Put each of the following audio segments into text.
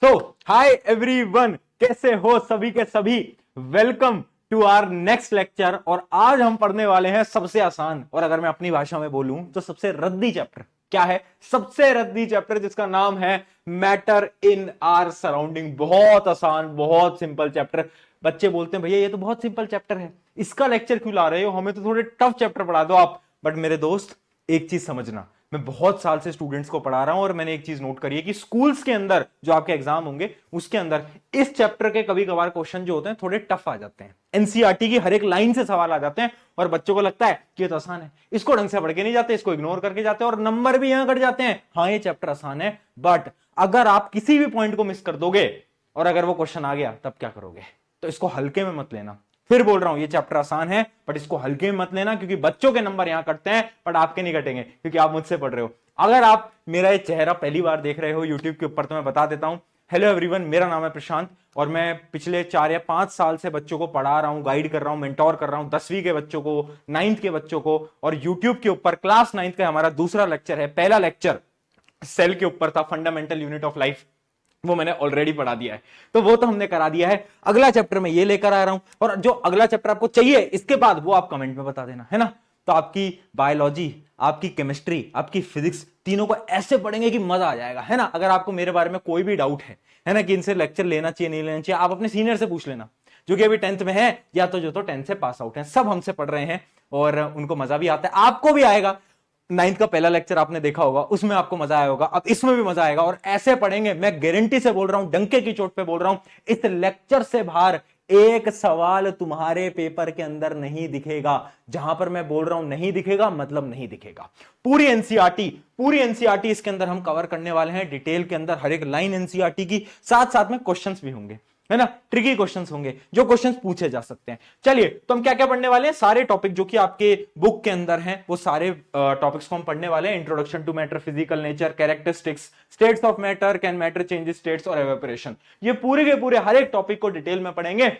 सो hi everyone, कैसे हो सभी के सभी। Welcome to our next lecture. और आज हम पढ़ने वाले हैं सबसे आसान, और अगर मैं अपनी भाषा में बोलूं तो सबसे रद्दी चैप्टर। क्या है सबसे रद्दी चैप्टर? जिसका नाम है मैटर इन आवर सराउंडिंग। बहुत आसान, बहुत सिंपल चैप्टर। बच्चे बोलते हैं भैया ये तो बहुत सिंपल चैप्टर है, इसका लेक्चर क्यों ला रहे हो, हमें तो थोड़े टफ चैप्टर पढ़ा दो आप। बट मेरे दोस्त, एक चीज समझना, मैं बहुत साल से स्टूडेंट्स को पढ़ा रहा हूं और मैंने एक चीज नोट करी है कि स्कूल्स के अंदर जो आपके एग्जाम होंगे उसके अंदर इस चैप्टर के कभी कभार क्वेश्चन जो होते हैं थोड़े टफ आ जाते हैं। एनसीईआरटी की हर एक लाइन से सवाल आ जाते हैं और बच्चों को लगता है कि ये तो आसान है, इसको ढंग से पढ़ के नहीं जाते, इसको इग्नोर करके जाते हैं और नंबर भी यहां कट जाते हैं। हाँ ये चैप्टर आसान है, बट अगर आप किसी भी पॉइंट को मिस कर दोगे और अगर वो क्वेश्चन आ गया तब क्या करोगे? तो इसको हल्के में मत लेना। फिर बोल रहा हूं ये चैप्टर आसान है बट इसको हल्के में मत लेना, क्योंकि बच्चों के नंबर यहां कटते हैं बट आपके नहीं कटेंगे, क्योंकि आप मुझसे पढ़ रहे हो। अगर आप मेरा ये चेहरा पहली बार देख रहे हो यूट्यूब के ऊपर तो मैं बता देता हूं। हेलो एवरीवन, मेरा नाम है प्रशांत और मैं पिछले 4 या 5 साल से बच्चों को पढ़ा रहा हूं, गाइड कर रहा हूं, मेंटोर कर रहा हूं। 10वीं के बच्चों को, 9th के बच्चों को। और यूट्यूब के ऊपर क्लास 9th का हमारा दूसरा लेक्चर है। पहला लेक्चर सेल के ऊपर था, फंडामेंटल यूनिट ऑफ लाइफ, वो मैंने ऑलरेडी पढ़ा दिया है, तो वो तो हमने करा दिया है। अगला चैप्टर मैं ये लेकर आ रहा हूं, और जो अगला चैप्टर आपको चाहिए इसके बाद वो आप कमेंट में बता देना, है ना। तो आपकी बायोलॉजी, आपकी केमिस्ट्री, आपकी फिजिक्स, तीनों को ऐसे पढ़ेंगे कि मजा आ जाएगा, है ना। अगर आपको मेरे बारे में कोई भी डाउट है ना, कि इनसे लेक्चर लेना चाहिए नहीं लेना चाहिए, आप अपने सीनियर से पूछ लेना, जो कि अभी 10th में है या तो जो तो 10th से पास आउट है। सब हमसे पढ़ रहे हैं और उनको मजा भी आता है, आपको भी आएगा। 9th का पहला लेक्चर आपने देखा होगा, उसमें आपको मजा आया होगा, अब इसमें भी मजा आएगा। और ऐसे पढ़ेंगे, मैं गारंटी से बोल रहा हूं, डंके की चोट पे बोल रहा हूं, इस लेक्चर से बाहर एक सवाल तुम्हारे पेपर के अंदर नहीं दिखेगा। जहां पर मैं बोल रहा हूं नहीं दिखेगा, मतलब नहीं दिखेगा। पूरी एनसीईआरटी इसके अंदर हम कवर करने वाले हैं डिटेल के अंदर, हर एक लाइन एनसीईआरटी की, साथ साथ में क्वेश्चंस भी होंगे, है ना। ट्रिकी क्वेश्चंस होंगे, जो क्वेश्चंस पूछे जा सकते हैं। चलिए, तो हम क्या क्या पढ़ने वाले हैं, सारे टॉपिक जो कि आपके बुक के अंदर हैं, वो सारे टॉपिक्स को हम पढ़ने वाले हैं। Introduction to matter, physical nature, characteristics, states of matter, can matter change states और एवेपोरेशन। ये पूरे के पूरे हर एक टॉपिक को डिटेल में पढ़ेंगे।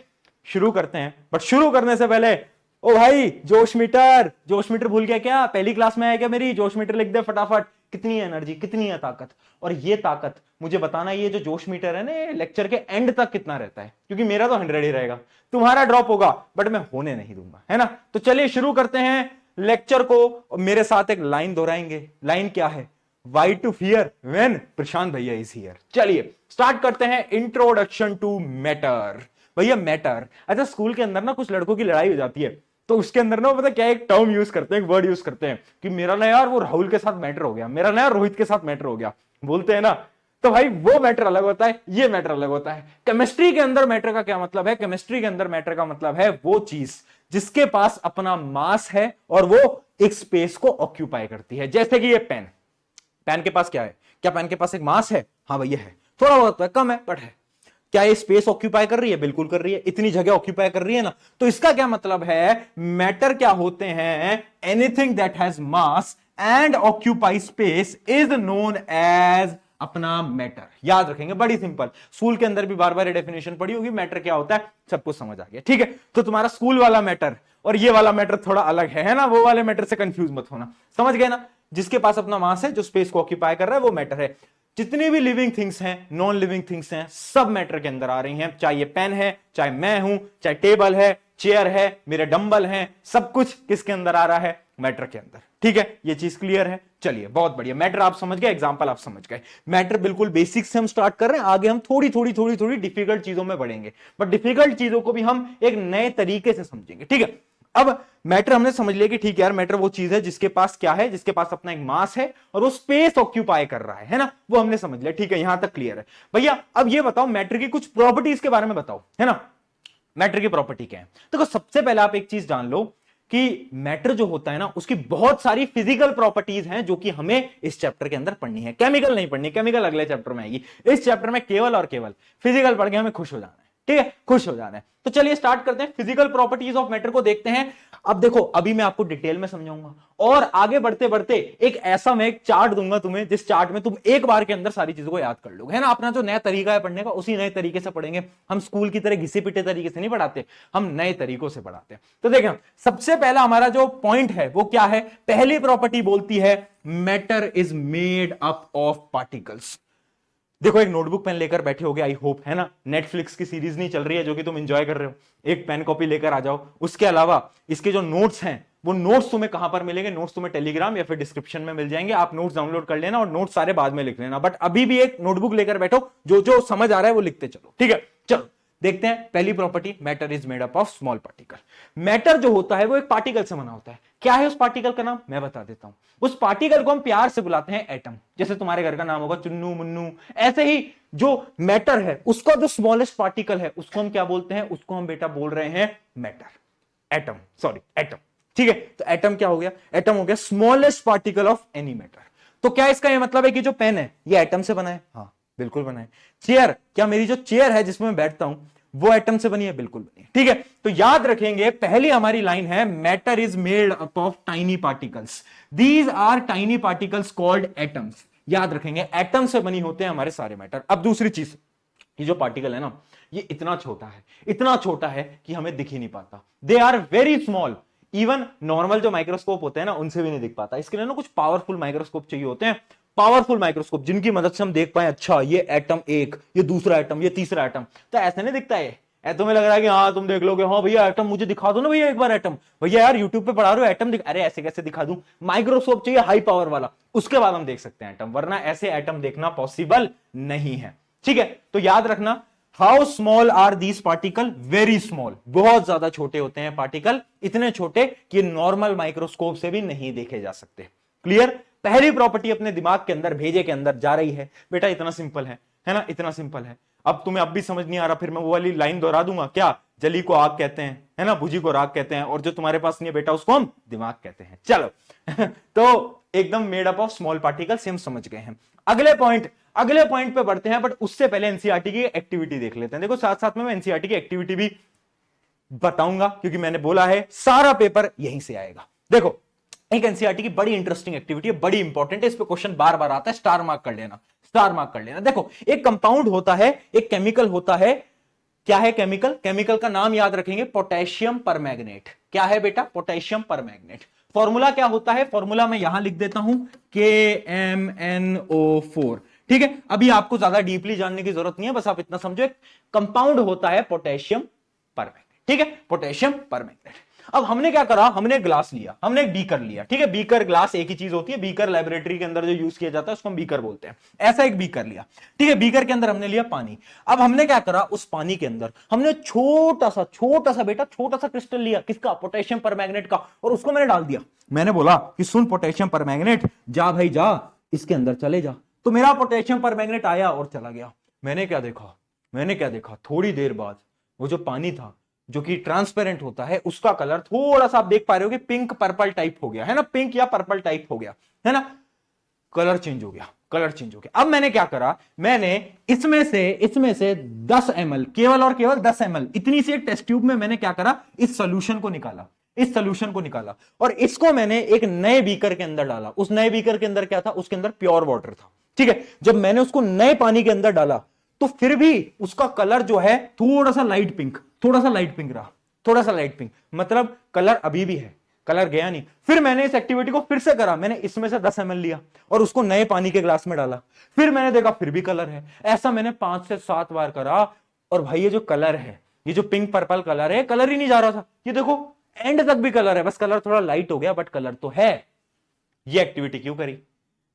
शुरू करते हैं, बट शुरू करने से पहले ओ भाई, जोश मीटर भूल गया क्या? पहली क्लास में आया क्या मेरी? जोश मीटर लिख दे फटाफट। कितनी है एनर्जी, कितनी है ताकत, और ये ताकत मुझे बताना। ये जो जोश मीटर है ना, लेक्चर के एंड तक कितना रहता है, क्योंकि मेरा तो 100 ही रहेगा, तुम्हारा ड्रॉप होगा बट मैं होने नहीं दूंगा, है ना। तो चलिए शुरू करते हैं लेक्चर को। मेरे साथ एक लाइन दोहराएंगे। लाइन क्या है? Why to fear when Prashant भैया इज हियर। चलिए स्टार्ट करते हैं। Introduction to matter. भैया मैटर, अच्छा स्कूल के अंदर ना कुछ लड़कों की लड़ाई हो जाती है, तो उसके अंदर ना पता क्या एक टर्म यूज करते हैं, एक वर्ड यूज करते हैं कि मेरा ना यार वो राहुल के साथ मैटर हो गया, मेरा ना यार रोहित के साथ मैटर हो गया, बोलते हैं ना। तो भाई वो मैटर अलग होता है, ये मैटर अलग होता है। केमिस्ट्री के अंदर मैटर का क्या मतलब है? केमिस्ट्री के अंदर मैटर का मतलब है वो चीज जिसके पास अपना मास है और वो एक स्पेस को ऑक्यूपाई करती है। जैसे कि ये पेन, पेन के पास क्या है? क्या पेन के पास एक मास है? हाँ भैया है, थोड़ा बहुत है, कम है बट है। क्या ये स्पेस ऑक्यूपाई कर रही है? बिल्कुल कर रही है, इतनी जगह ऑक्यूपाई कर रही है ना। तो इसका क्या मतलब है? मैटर क्या होते हैं? Anything that has mass and occupy space is known as अपना मैटर। याद रखेंगे, बड़ी सिंपल। स्कूल के अंदर भी बार बार डेफिनेशन पढ़ी होगी, मैटर क्या होता है, सबको समझ आ गया, ठीक है। तो तुम्हारा स्कूल वाला मैटर और ये वाला मैटर थोड़ा अलग है ना। वो वाले मैटर से कंफ्यूज मत होना, समझ गए ना। जिसके पास अपना मास है, जो स्पेस को ऑक्यूपाई कर रहा है, वो मैटर है। जितनी भी लिविंग थिंग्स हैं, नॉन लिविंग थिंग्स हैं, सब मैटर के अंदर आ रही हैं। चाहे ये पेन है, चाहे मैं हूं, चाहे टेबल है, चेयर है, मेरे डंबल हैं, सब कुछ किसके अंदर आ रहा है? मैटर के अंदर, ठीक है। ये चीज क्लियर है? चलिए बहुत बढ़िया। मैटर आप समझ गए, एग्जांपल आप समझ गए। मैटर बिल्कुल बेसिक से हम स्टार्ट कर रहे हैं, आगे हम थोड़ी थोड़ी थोड़ी थोड़ी डिफिकल्ट चीजों में बढ़ेंगे, बट डिफिकल्ट चीजों को भी हम एक नए तरीके से समझेंगे, ठीक है। अब मैटर हमने समझ लिया कि ठीक है यार, मैटर वो चीज है जिसके पास क्या है, जिसके पास अपना एक मास है और वो स्पेस ऑक्यूपाई कर रहा है ना। वो हमने समझ लिया, ठीक है, यहां तक क्लियर है। भैया अब ये बताओ, मैटर की कुछ प्रॉपर्टीज के बारे में बताओ, है ना। मैटर की प्रॉपर्टी क्या है? देखो सबसे पहले आप एक चीज जान लो कि मैटर जो होता है ना, उसकी बहुत सारी फिजिकल प्रॉपर्टीज हैं जो कि हमें इस चैप्टर के अंदर पढ़नी है। केमिकल नहीं पढ़नी, केमिकल अगले चैप्टर में आएगी। इस चैप्टर में केवल और केवल फिजिकल पढ़ के हमें खुश हो जाना है, ठीक है, खुश हो जाना है। तो चलिए स्टार्ट करते हैं, फिजिकल प्रॉपर्टीज ऑफ मैटर को देखते हैं। अब देखो, अभी मैं आपको डिटेल में समझाऊंगा और आगे बढ़ते बढ़ते एक ऐसा मैं एक चार्ट दूंगा तुम्हें, जिस चार्ट में तुम एक बार के अंदर सारी चीजों को याद कर लोगे, है ना। अपना जो नया तरीका है पढ़ने का, उसी नए तरीके से पढ़ेंगे हम। स्कूल की तरह घिसे पिटे तरीके से नहीं पढ़ाते, हम नए तरीकों से पढ़ाते हैं। तो देखें, सबसे पहला हमारा जो पॉइंट है वो क्या है? पहली प्रॉपर्टी बोलती है matter is made up of particles. देखो एक नोटबुक पेन लेकर बैठे होगे, आई होप, है ना, नेटफ्लिक्स की सीरीज नहीं चल रही है जो कि तुम एंजॉय कर रहे हो, एक पेन कॉपी लेकर आ जाओ। उसके अलावा इसके जो नोट्स हैं वो नोट्स तुम्हें कहां पर मिलेंगे? नोट्स तुम्हें टेलीग्राम या फिर डिस्क्रिप्शन में मिल जाएंगे, आप नोट्स डाउनलोड कर लेना और नोट्स सारे बाद में लिख लेना, बट अभी भी एक नोटबुक लेकर बैठो, जो जो समझ आ रहा है वो लिखते चलो, ठीक है। चलो देखते हैं पहली property, matter is made up of small particle. Matter जो होता है वो एक पार्टिकल से बना होता है। क्या है उस पार्टिकल का नाम? मैं बता देता हूं। उस पार्टिकल को हम प्यार से बुलाते हैं एटम। जैसे तुम्हारे घर का नाम होगा चुन्नू मुन्नू, ऐसे ही जो मैटर है उसका जो स्मॉलेस्ट पार्टिकल है उसको हम क्या बोलते हैं? उसको हम बेटा बोल रहे हैं मैटर, एटम, सॉरी एटम, ठीक है। तो एटम क्या हो गया? एटम हो गया smallest particle of any matter. तो क्या इसका यह मतलब है कि जो पेन है ये एटम से बना है? हाँ बिल्कुल बना है। चेयर, क्या मेरी जो चेयर है जिसमें मैं बैठता हूं वो एटम से बनी है? बिल्कुल बनी है, ठीक है। तो याद रखेंगे पहली हमारी लाइन है matter is made up of tiny particles, these are tiny particles called atoms. याद रखेंगे एटम से बनी होते हैं हमारे सारे मैटर। अब दूसरी चीज, ये जो पार्टिकल है ना ये इतना छोटा है, इतना छोटा है कि हमें दिख ही नहीं पाता। They are very small, even normal जो माइक्रोस्कोप होते हैं ना उनसे भी नहीं दिख पाता। इसके लिए ना कुछ पावरफुल माइक्रोस्कोप चाहिए होते हैं, पावरफुल माइक्रोस्कोप जिनकी मदद से हम देख पाए अच्छा ये एटम एक, ये दूसरा एटम, ये तीसरा एटम। तो ऐसे नहीं दिखता है, तुम्हें लग रहा है कि हाँ तुम देख लोगे, हाँ भैया एटम मुझे दिखा दो ना भैया एक बार एटम, भैया यार यूट्यूब पे पढ़ा रहे हो एटम अरे ऐसे कैसे दिखा दूं? माइक्रोस्कोप चाहिए हाई पावर वाला, उसके बाद हम देख सकते हैं एटम, वरना ऐसे एटम देखना पॉसिबल नहीं है, ठीक है। तो याद रखना how small are these particle? Very small, बहुत ज्यादा छोटे होते हैं पार्टिकल, इतने छोटे कि नॉर्मल माइक्रोस्कोप से भी नहीं देखे जा सकते। क्लियर? पहली प्रॉपर्टी अपने दिमाग के अंदर, भेजे के अंदर जा रही है। बेटा इतना सिंपल है ना, इतना सिंपल है। अब तुम्हें अब भी समझ नहीं आ रहा, फिर मैं वो वाली लाइन दोहरा दूंगा, क्या? जली को आग कहते हैं, है ना, बुझी को राग कहते हैं, और जो तुम्हारे पास नहीं है बेटा उसको हम दिमाग कहते हैं। चलो तो एकदम made up of small particle से हम समझ गए हैं। अगले पॉइंट पे बढ़ते हैं, बट उससे पहले एनसीईआरटी की एक्टिविटी देख लेते हैं। देखो साथ साथ में मैं एनसीईआरटी की एक्टिविटी भी बताऊंगा, क्योंकि मैंने बोला है सारा पेपर यहीं से आएगा। देखो एक एनसीईआरटी की बड़ी इंटरेस्टिंग एक्टिविटी है, बड़ी इंपॉर्टेंट है, इस पे क्वेश्चन बार बार आता है, स्टार मार्क कर लेना, स्टार मार्क कर लेना। देखो एक कंपाउंड होता है, एक केमिकल होता है, क्या है केमिकल? केमिकल का नाम याद रखेंगे, पोटेशियम परमैंगनेट। क्या है बेटा? Potassium permanganate. फॉर्मूला क्या होता है? फॉर्मूला मैं यहां लिख देता हूं, KMnO4, ठीक है। अभी आपको ज्यादा डीपली जानने की जरूरत नहीं है, बस आप इतना समझो एक कंपाउंड होता है पोटेशियम परमैंगनेट, ठीक है, पोटेशियम परमैंगनेट। अब हमने क्या करा? हमने ग्लास लिया, हमने एक बीकर लिया, ठीक है। बीकर ग्लास एक ही चीज होती है, बीकर लेबोरेटरी के अंदर जो यूज किया जाता है उसको हम बीकर बोलते हैं। ऐसा एक बीकर लिया, ठीक है। बीकर के अंदर हमने लिया पानी। अब हमने क्या करा? उस पानी के अंदर हमने छोटा सा बेटा छोटा सा क्रिस्टल लिया, किसका? पोटेशियम परमैंगनेट का, और उसको मैंने डाल दिया। मैंने बोला कि सुन पोटेशियम परमैंगनेट, जा भाई जा, इसके अंदर चले जा। तो मेरा पोटेशियम परमैंगनेट आया और चला गया। मैंने क्या देखा? थोड़ी देर बाद वो जो पानी था जो कि ट्रांसपेरेंट होता है उसका कलर थोड़ा सा आप देख पा रहे हो कि पिंक पर्पल टाइप हो गया, है ना, पिंक या पर्पल टाइप हो गया, है ना, कलर चेंज हो गया। अब मैंने क्या करा? मैंने इसमें से 10 ml, केवल और केवल 10 ml इतनी सी एक टेस्ट ट्यूब में मैंने क्या करा? इस सोल्यूशन को निकाला, और इसको मैंने एक नए बीकर के अंदर डाला। उस नए बीकर के अंदर क्या था? उसके अंदर प्योर वाटर था, ठीक है। जब मैंने उसको नए पानी के अंदर डाला तो फिर भी उसका कलर जो है थोड़ा सा लाइट पिंक रहा, थोड़ा सा लाइट पिंक, मतलब कलर अभी भी है, कलर गया नहीं। फिर मैंने इस एक्टिविटी को फिर से करा, मैंने इसमें से 10 ml लिया और उसको नए पानी के ग्लास में डाला, फिर मैंने देखा फिर भी कलर है। ऐसा मैंने 5 से 7 बार करा, और भाई ये जो कलर है, ये जो पिंक पर्पल कलर है, कलर ही नहीं जा रहा था। ये देखो एंड तक भी कलर है, बस कलर थोड़ा लाइट हो गया, बट कलर तो है। ये एक्टिविटी क्यों करी?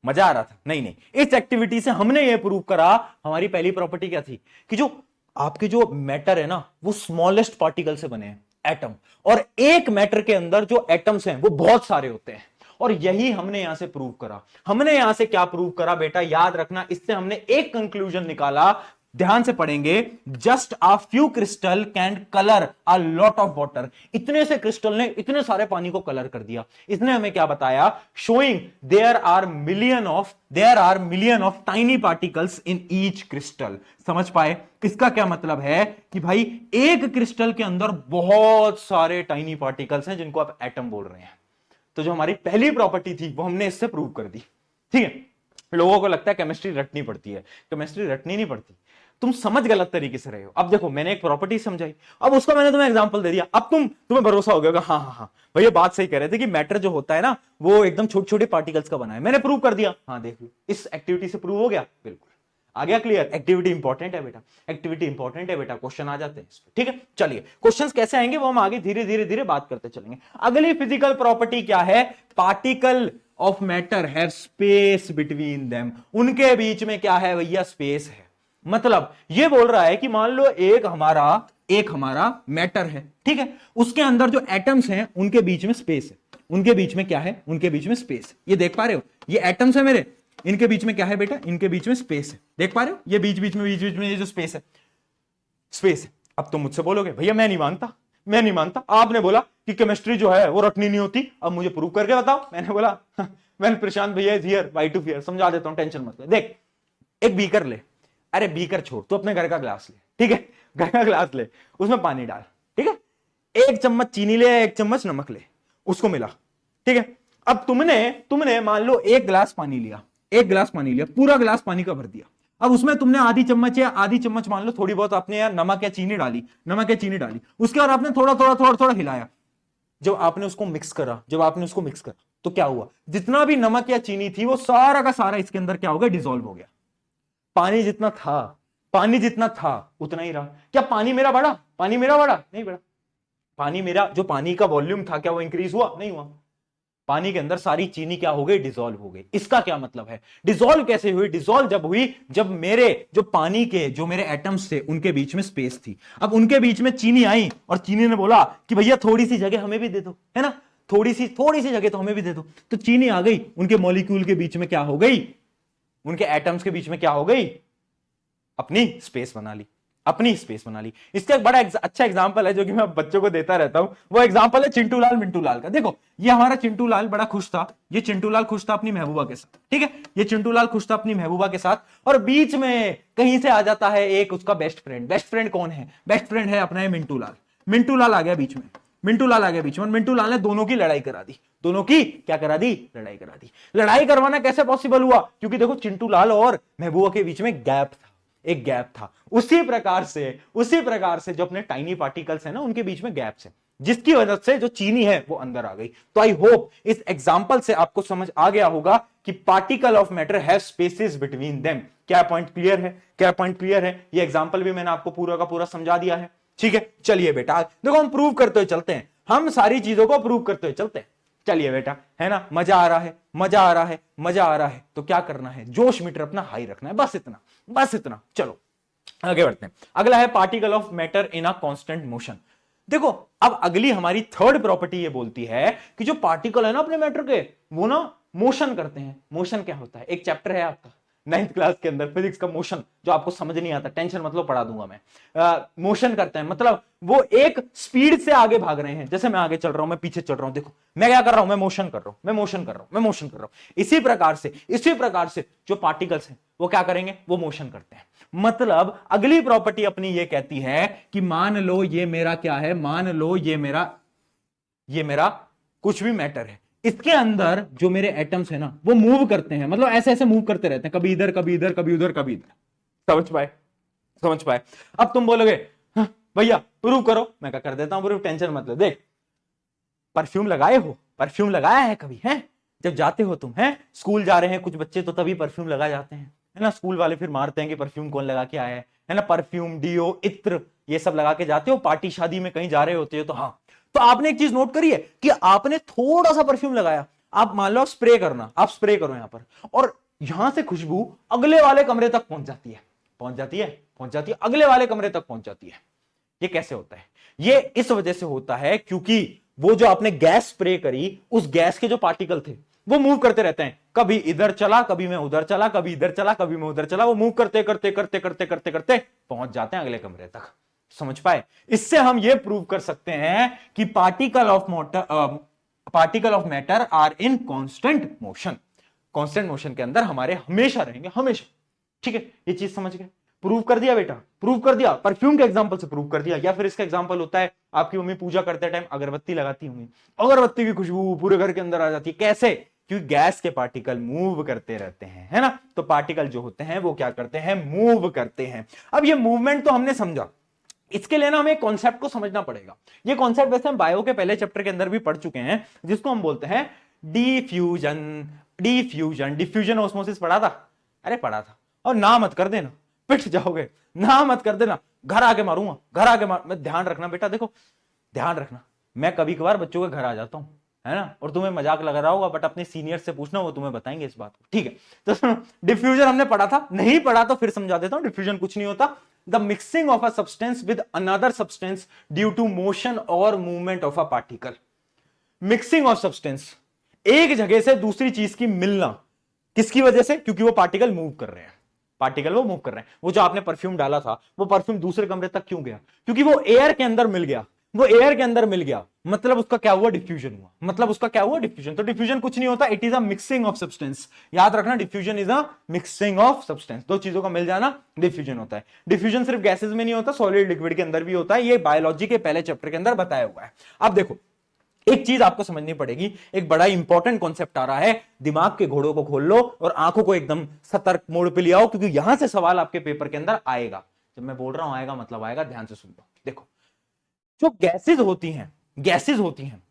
मजा आ रहा था? नहीं, इस एक्टिविटी से हमने ये प्रूव करा, हमारी पहली प्रॉपर्टी क्या थी कि जो आपके जो मैटर है ना वो स्मॉलेस्ट पार्टिकल से बने हैं, एटम, और एक मैटर के अंदर जो एटम्स हैं वो बहुत सारे होते हैं, और यही हमने यहां से प्रूव करा। हमने यहां से क्या प्रूव करा बेटा? याद रखना, इससे हमने एक कंक्लूजन निकाला, ध्यान से पढ़ेंगे, just a few crystal can colour a lot of water. इतने से क्रिस्टल ने इतने सारे पानी को कलर कर दिया। इसने हमें क्या बताया? Showing there are million of tiny particles in each crystal. समझ पाए? इसका क्या मतलब है कि भाई एक क्रिस्टल के अंदर बहुत सारे टाइनी पार्टिकल्स हैं जिनको आप एटम बोल रहे हैं। तो जो हमारी पहली प्रॉपर्टी थी वो हमने इससे प्रूव कर दी, ठीक है। लोगों को लगता है केमिस्ट्री रटनी पड़ती है, केमिस्ट्री रटनी नहीं पड़ती, तुम समझ गलत तरीके से रहे हो। अब देखो मैंने एक प्रॉपर्टी समझाई, अब उसका मैंने तुम्हें एग्जांपल दे दिया, अब तुम्हें भरोसा हो गया, हाँ भाई ये बात सही कह रहे थे कि मैटर जो होता है ना वो एकदम छोटे छोटे पार्टिकल्स का बना है। मैंने प्रूव कर दिया, हाँ देख लो, इस एक्टिविटी से प्रूव हो गया, बिल्कुल। आ गया क्लियर? एक्टिविटी इंपॉर्टेंट है बेटा, एक्टिविटी इंपॉर्टेंट है बेटा, क्वेश्चन आ जाते हैं इस पे, ठीक है। चलिए क्वेश्चंस कैसे आएंगे वो हम आगे धीरे धीरे धीरे बात करते चलेंगे। अगली फिजिकल प्रॉपर्टी क्या है? Particle of matter have space between them, उनके बीच में क्या है भैया? स्पेस है। मतलब ये बोल रहा है कि मान लो एक हमारा मैटर है, ठीक है, उसके अंदर जो एटम्स हैं उनके बीच में स्पेस है, उनके बीच में क्या है? उनके बीच में स्पेस। ये देख पा रहे हो, ये एटम्स है मेरे, इनके बीच में क्या है बेटा? इनके बीच में स्पेस है, देख पा रहे हो? ये बीच बीच में ये जो स्पेस है, स्पेस है। अब तुम मुझसे बोलोगे भैया मैं नहीं मानता, आपने बोला कि केमिस्ट्री जो है वो रटनी नहीं होती, अब मुझे प्रूव करके बताओ। मैंने बोला वेल प्रशांत भैया is here, why to fear, समझा देता हूं, टेंशन मत ले। देख एक बीकर ले, अरे बीकर छोड़, तू अपने घर का ग्लास ले, ठीक है, घर का ग्लास ले, उसमें पानी डाल, ठीक है, एक चम्मच चीनी ले, एक चम्मच नमक ले, उसको मिला, ठीक है। अब तुमने मान लो एक गिलास पानी लिया, पूरा गिलास पानी का भर दिया। अब उसमें तुमने आधी चम्मच मान लो थोड़ी बहुत आपने यार नमक या चीनी डाली, उसके बाद आपने थोड़ा हिलाया। जब आपने उसको मिक्स करा तो क्या हुआ? जितना भी नमक या चीनी थी वो सारा का सारा इसके अंदर क्या हो गया? डिसॉल्व हो गया। पानी जितना था उतना ही रहा। क्या पानी मेरा बढ़ा? नहीं बढ़ा। पानी का वॉल्यूम था क्या वो इंक्रीज हुआ? नहीं हुआ। पानी के अंदर सारी चीनी क्या हो गई? डिसॉल्व हो गई। इसका क्या मतलब है? डिसॉल्व कैसे हुई? डिसॉल्व जब हुई जब मेरे जो पानी के जो मेरे एटम्स थे उनके बीच में स्पेस थी। अब उनके बीच में चीनी आई और चीनी ने बोला कि भैया थोड़ी सी जगह हमें भी दे दो, है ना, थोड़ी सी जगह तो हमें भी दे दो। तो चीनी आ गई, उनके मॉलिक्यूल के बीच में क्या हो गई? उनके एटम्स के बीच में क्या हो गई? अपनी स्पेस बना ली। इसका एक बड़ा अच्छा एग्जांपल है जो कि मैं बच्चों को देता रहता हूं, वो एग्जांपल है चिंटू लाल मिंटू लाल का। देखो ये हमारा चिंटू लाल बड़ा खुश था, अपनी महबूबा के साथ, ठीक है, ये चिंटू लाल खुश था अपनी महबूबा के साथ, और बीच में कहीं से आ जाता है एक उसका बेस्ट फ्रेंड कौन है? बेस्ट फ्रेंड है अपना मिंटू लाल आ गया बीच में, और मिंटू लाल ने दोनों की लड़ाई करा दी। लड़ाई करवाना कैसे पॉसिबल हुआ? क्योंकि देखो चिंटू लाल और महबूबा के बीच में एक गैप था। उसी प्रकार से जो अपने टाइनी पार्टिकल्स है ना उनके बीच में गैप्स है, जिसकी वजह से जो चीनी है वो अंदर आ गई। तो आई होप इस एग्जांपल से आपको समझ आ गया होगा कि particle of matter have spaces between them. क्या पॉइंट क्लियर है? ये एग्जांपल भी मैंने आपको पूरा का पूरा समझा दिया है, ठीक है। चलिए बेटा देखो हम प्रूव करते हुए चलते हैं, हम सारी चीजों को प्रूव करते हुए चलते हैं। चलिए बेटा, है ना, मजा आ रहा है तो क्या करना है? जोश मीटर अपना हाई रखना है, बस इतना। चलो आगे बढ़ते हैं। अगला है particle of matter in a constant motion. देखो अब अगली हमारी थर्ड प्रॉपर्टी ये बोलती है कि जो पार्टिकल है ना अपने मैटर के, वो ना मोशन करते हैं। मोशन क्या होता है? एक चैप्टर है आपका 9th क्लास के अंदर फिजिक्स का, मोशन, जो आपको समझ नहीं आता, टेंशन मतलब पढ़ा दूंगा मैं। मोशन करते हैं मतलब वो एक स्पीड से आगे भाग रहे हैं, जैसे मैं आगे चल रहा हूं, मैं पीछे चल रहा हूं, देखो मैं क्या कर रहा हूं? मैं मोशन कर रहा हूं। इसी प्रकार से जो पार्टिकल्स हैं वो क्या करेंगे? वो मोशन करते हैं। मतलब अगली प्रॉपर्टी अपनी ये कहती है कि मान लो ये मेरा क्या है? मान लो ये मेरा कुछ भी मैटर है, इसके अंदर जो मेरे एटम्स है ना वो मूव करते हैं, मतलब ऐसे मूव करते रहते हैं, कभी इधर कभी इधर कभी उधर कभी इधर। समझ पाए? अब तुम बोलोगे हाँ, भैया प्रूव करो। मैं क्या कर देता हूं प्रूव, टेंशन मत लो। देख परफ्यूम लगाया है कभी? है जब जाते हो तुम, है स्कूल जा रहे हैं कुछ बच्चे तो तभी परफ्यूम लगा जाते हैं, है ना। स्कूल वाले फिर मारते हैं कि परफ्यूम कौन लगा के आया है ना। परफ्यूम, डियो, इत्र ये सब लगा के जाते हो। पार्टी शादी में कहीं जा रहे होते हो तो हाँ, तो आपने एक चीज नोट करी है कि आपने थोड़ा सा परफ्यूम लगाया, आप मान लो आप स्प्रे करो यहां पर, और यहां से खुशबू अगले वाले कमरे तक पहुंच जाती है, अगले वाले कमरे तक पहुंच जाती है। ये कैसे होता है? ये इस वजह से होता है क्योंकि वो जो आपने गैस स्प्रे करी, उस गैस के जो पार्टिकल थे वो मूव करते रहते हैं, कभी इधर चला, कभी मैं उधर चला, कभी इधर चला, कभी मैं उधर चला, वो मूव करते करते पहुंच जाते हैं अगले कमरे तक। समझ पाए? इससे हम ये प्रूव कर सकते हैं कि particle of matter are in constant motion के अंदर हमारे हमेशा रहेंगे, हमेशा। ठीक है, ये चीज समझ गए? प्रूव कर दिया बेटा, प्रूव कर दिया। परफ्यूम के एग्जांपल से प्रूव कर दिया। या फिर इसका एग्जांपल होता है आपकी मम्मी पूजा करते टाइम अगरबत्ती लगाती होंगी, अगरबत्ती की खुशबू पूरे घर के अंदर आ जाती है। कैसे? क्योंकि गैस के पार्टिकल मूव करते रहते हैं, है ना। तो पार्टिकल जो होते हैं वो क्या करते हैं? मूव करते हैं। अब ये मूवमेंट तो हमने समझा, इसके लिए ना हमें कॉन्सेप्ट को समझना पड़ेगा। ये कॉन्सेप्ट वैसे हम बायो के पहले चैप्टर के अंदर भी पढ़ चुके हैं, जिसको हम बोलते हैं डिफ्यूजन ऑस्मोसिस। पढ़ा था? अरे पढ़ा था। और ना मत कर देना, पिट जाओगे, ना मत कर देना, घर आके मारूंगा, घर आके मैं ध्यान रखना बेटा, देखो ध्यान रखना, मैं कभी कभार बच्चों के घर आ जाता हूं, है ना, और तुम्हें मजाक लग रहा होगा, बट अपने सीनियर से पूछना, वो तुम्हें बताएंगे इस बात को, ठीक है। तो सुनो, डिफ्यूजन हमने पढ़ा था, नहीं पढ़ा तो फिर समझा देता हूं। डिफ्यूजन कुछ नहीं होता, the mixing of a substance with another substance due to motion और movement of a particle. Mixing of substance, एक जगह से दूसरी चीज की मिलना, किसकी वजह से? क्योंकि वो पार्टिकल मूव कर रहे हैं, पार्टिकल वो मूव कर रहे हैं। वो जो आपने परफ्यूम डाला था, वो परफ्यूम दूसरे कमरे तक क्यों गया? क्योंकि वो एयर के अंदर मिल गया, वो एयर के अंदर मिल गया, मतलब उसका क्या हुआ? डिफ्यूजन हुआ, मतलब उसका क्या हुआ? डिफ्यूजन। तो डिफ्यूजन कुछ नहीं होता, it is a mixing of substance. याद रखना, diffusion is a mixing of substance, दो चीजों का मिल जाना डिफ्यूजन होता है। डिफ्यूजन सिर्फ गैसेस में नहीं होता, सॉलिड लिक्विड के अंदर भी होता है, ये बायोलॉजी के पहले चैप्टर के अंदर बताया हुआ है। अब देखो, एक चीज आपको समझनी पड़ेगी, एक बड़ा इंपॉर्टेंट कॉन्सेप्ट आ रहा है, दिमाग के घोड़ों को खोल लो और आंखों को एकदम सतर्क मोड पे ले आओ, क्योंकि यहां से सवाल आपके पेपर के अंदर आएगा। जब मैं बोल रहा हूं आएगा, मतलब आएगा, ध्यान से सुन लो। देखो, जो गैसेज होती हैं, गैसेज होती हैं,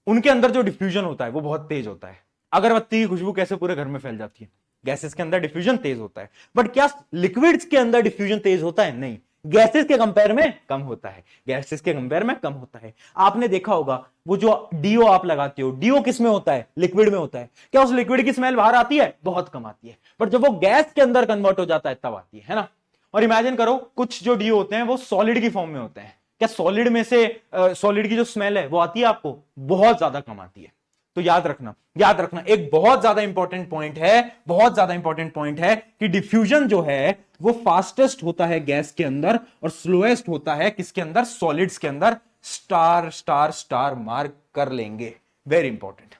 उनके अंदर जो डिफ्यूजन होता है वो बहुत तेज होता है। अगरबत्ती की खुशबू कैसे पूरे घर में फैल जाती है? गैसेस के अंदर डिफ्यूजन तेज होता है। बट क्या लिक्विड्स के अंदर डिफ्यूजन तेज होता है? नहीं, गैसेस के कंपेयर में कम होता है, गैसेस के कंपेयर में कम होता है। आपने देखा होगा, वो जो डीओ आप लगाते हो, डीओ किस में होता है? लिक्विड में होता है। क्या उस लिक्विड की स्मेल बाहर आती है? बहुत कम आती है। पर जब वो गैस के अंदर कन्वर्ट हो जाता है तब आती है ना। और इमेजिन करो, कुछ जो डीओ होते हैं वो सॉलिड की फॉर्म में होते हैं, क्या सॉलिड में से सॉलिड की जो स्मेल है वो आती है आपको? बहुत ज्यादा कम आती है। तो याद रखना, याद रखना, एक बहुत ज्यादा इंपॉर्टेंट पॉइंट है, बहुत ज्यादा इंपॉर्टेंट पॉइंट है कि डिफ्यूजन जो है वो फास्टेस्ट होता है गैस के अंदर और स्लोएस्ट होता है किसके अंदर? सॉलिड्स के अंदर। स्टार स्टार स्टार मार्क कर लेंगे, वेरी इंपॉर्टेंट,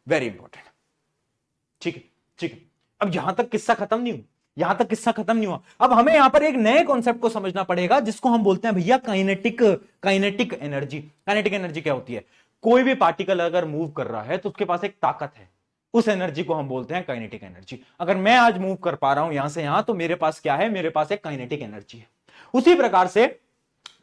वेरी इंपॉर्टेंट। ठीक है, ठीक है। अब यहां तक किस्सा खत्म नहीं हुआ, यहां तक किस्सा खत्म नहीं हुआ। अब हमें यहां पर एक नए कॉन्सेप्ट को समझना पड़ेगा, जिसको हम बोलते हैं भैया kinetic, kinetic energy. Kinetic energy क्या होती है? कोई भी पार्टिकल अगर मूव कर रहा है तो उसके पास एक ताकत है, उस एनर्जी को हम बोलते हैं काइनेटिक एनर्जी। अगर मैं आज मूव कर पा रहा हूं यहां से यहां, तो मेरे पास क्या है? मेरे पास एक काइनेटिक एनर्जी है। उसी प्रकार से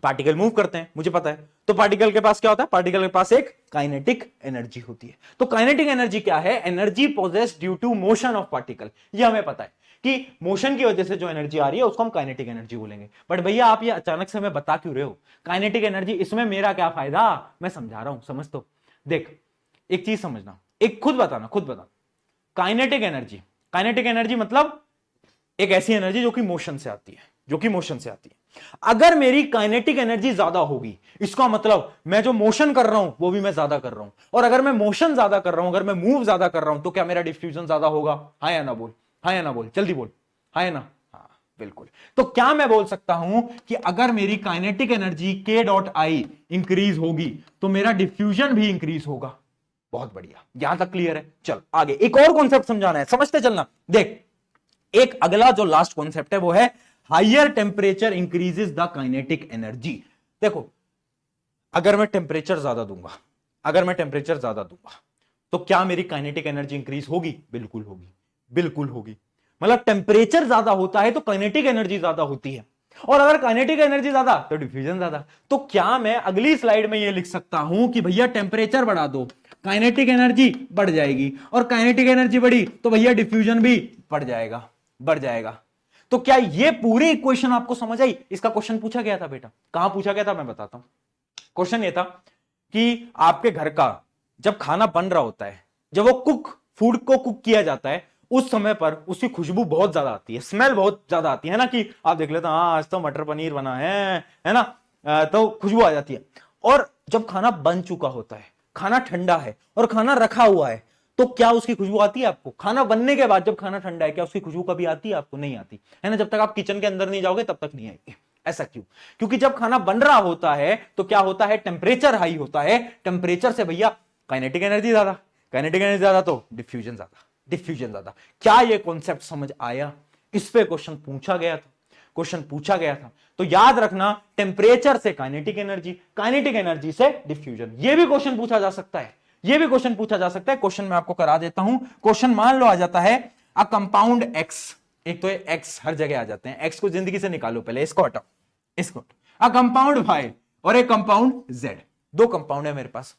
पार्टिकल मूव करते हैं, मुझे पता है, तो पार्टिकल के पास क्या होता है? पार्टिकल के पास एक काइनेटिक एनर्जी होती है। तो काइनेटिक एनर्जी क्या है? Energy possessed due to motion of particle. ये हमें पता है कि मोशन की वजह से जो एनर्जी आ रही है उसको हम काइनेटिक एनर्जी बोलेंगे। बट भैया आप ये अचानक से मैं बता क्यों रहे हो काइनेटिक एनर्जी? इसमें मेरा क्या फायदा? मैं समझा रहा हूं, समझ। तो देख, एक चीज समझना, एक खुद बताना, खुद बता। काइनेटिक एनर्जी, काइनेटिक एनर्जी मतलब एक ऐसी एनर्जी जो कि मोशन से आती है, जो कि मोशन से आती है। अगर मेरी काइनेटिक एनर्जी ज्यादा होगी, इसका मतलब मैं जो मोशन कर रहा हूं वो भी मैं ज्यादा कर रहा हूं, और अगर मैं मोशन ज्यादा कर रहा हूं, अगर मैं मूव ज्यादा कर रहा हूं, तो क्या मेरा डिफ्यूजन ज्यादा होगा? हाँ या ना बोल, हाँ या ना बोल, जल्दी बोल, हाँ या ना? हाँ, बिल्कुल। तो क्या मैं बोल सकता हूं कि अगर मेरी काइनेटिक एनर्जी k.I इंक्रीज होगी तो मेरा डिफ्यूजन भी इंक्रीज होगा? बहुत बढ़िया, यहां तक क्लियर है। चल आगे एक और कॉन्सेप्ट समझाना है, समझते चलना। देख, एक अगला जो लास्ट कॉन्सेप्ट है वो है higher temperature increases the kinetic energy. देखो, अगर मैं टेम्परेचर ज्यादा दूंगा, अगर मैं टेम्परेचर ज्यादा दूंगा, तो क्या मेरी काइनेटिक एनर्जी इंक्रीज होगी? बिल्कुल होगी, बिल्कुल होगी। मतलब टेम्परेचर ज्यादा होता है तो काइनेटिक एनर्जी ज्यादा होती है, और अगर काइनेटिक एनर्जी ज्यादा तो डिफ्यूजन ज्यादा। तो क्या मैं अगली स्लाइड में यह लिख सकता हूं कि भैया टेम्परेचर बढ़ा दो, काइनेटिक एनर्जी बढ़ जाएगी, और काइनेटिक एनर्जी बढ़ी तो भैया डिफ्यूजन भी बढ़ जाएगा, बढ़ जाएगा। तो क्या ये पूरी इक्वेशन आपको समझ आई? इसका क्वेश्चन पूछा गया था बेटा, कहां पूछा गया था मैं बताता हूं। क्वेश्चन ये था कि आपके घर का जब खाना बन रहा होता है, जब वो फूड को कुक किया जाता है, उस समय पर उसकी खुशबू बहुत ज्यादा आती है, स्मेल बहुत ज्यादा आती है ना, कि आप देख लेते हैं हाँ आज तो मटर पनीर बना है ना, तो खुशबू आ जाती है। और जब खाना बन चुका होता है, खाना ठंडा है और खाना रखा हुआ है, तो क्या उसकी खुशबू आती है आपको? खाना बनने के बाद जब खाना ठंडा है, क्या उसकी खुशबू कभी आती है आपको? नहीं आती है ना, जब तक आप किचन के अंदर नहीं जाओगे तब तक नहीं आएगी। ऐसा क्यों? क्योंकि जब खाना बन रहा होता है तो क्या होता है? टेम्परेचर हाई होता है, टेम्परेचर से भैया काइनेटिक एनर्जी ज्यादा, काइनेटिक एनर्जी ज्यादा तो डिफ्यूजन ज्यादा, डिफ्यूजन ज्यादा। क्या ये कॉन्सेप्ट समझ आया? इस पे क्वेश्चन पूछा गया था, क्वेश्चन पूछा गया था। तो याद रखना, टेम्परेचर से काइनेटिक एनर्जी, काइनेटिक एनर्जी से डिफ्यूजन। ये भी क्वेश्चन पूछा जा सकता है, ये भी क्वेश्चन पूछा जा सकता है। क्वेश्चन मैं आपको करा देता हूं। क्वेश्चन मान लो आ जाता है अ कंपाउंड एक्स, एक तो एक्स हर जगह आ जाते हैं, एक्स को जिंदगी से निकालो, पहले इसको हटाओ, इसको। अ कंपाउंड वाई और एक कंपाउंड जेड, दो कंपाउंड है मेरे पास,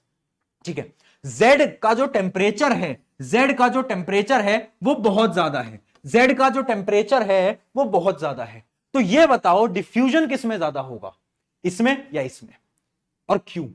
ठीक है। जेड का जो टेम्परेचर है, जेड का जो टेम्परेचर है वो बहुत ज्यादा है, Z का जो टेम्परेचर है वो बहुत ज्यादा है। तो ये बताओ डिफ्यूजन किस में ज्यादा होगा, इसमें या इसमें, और क्यों?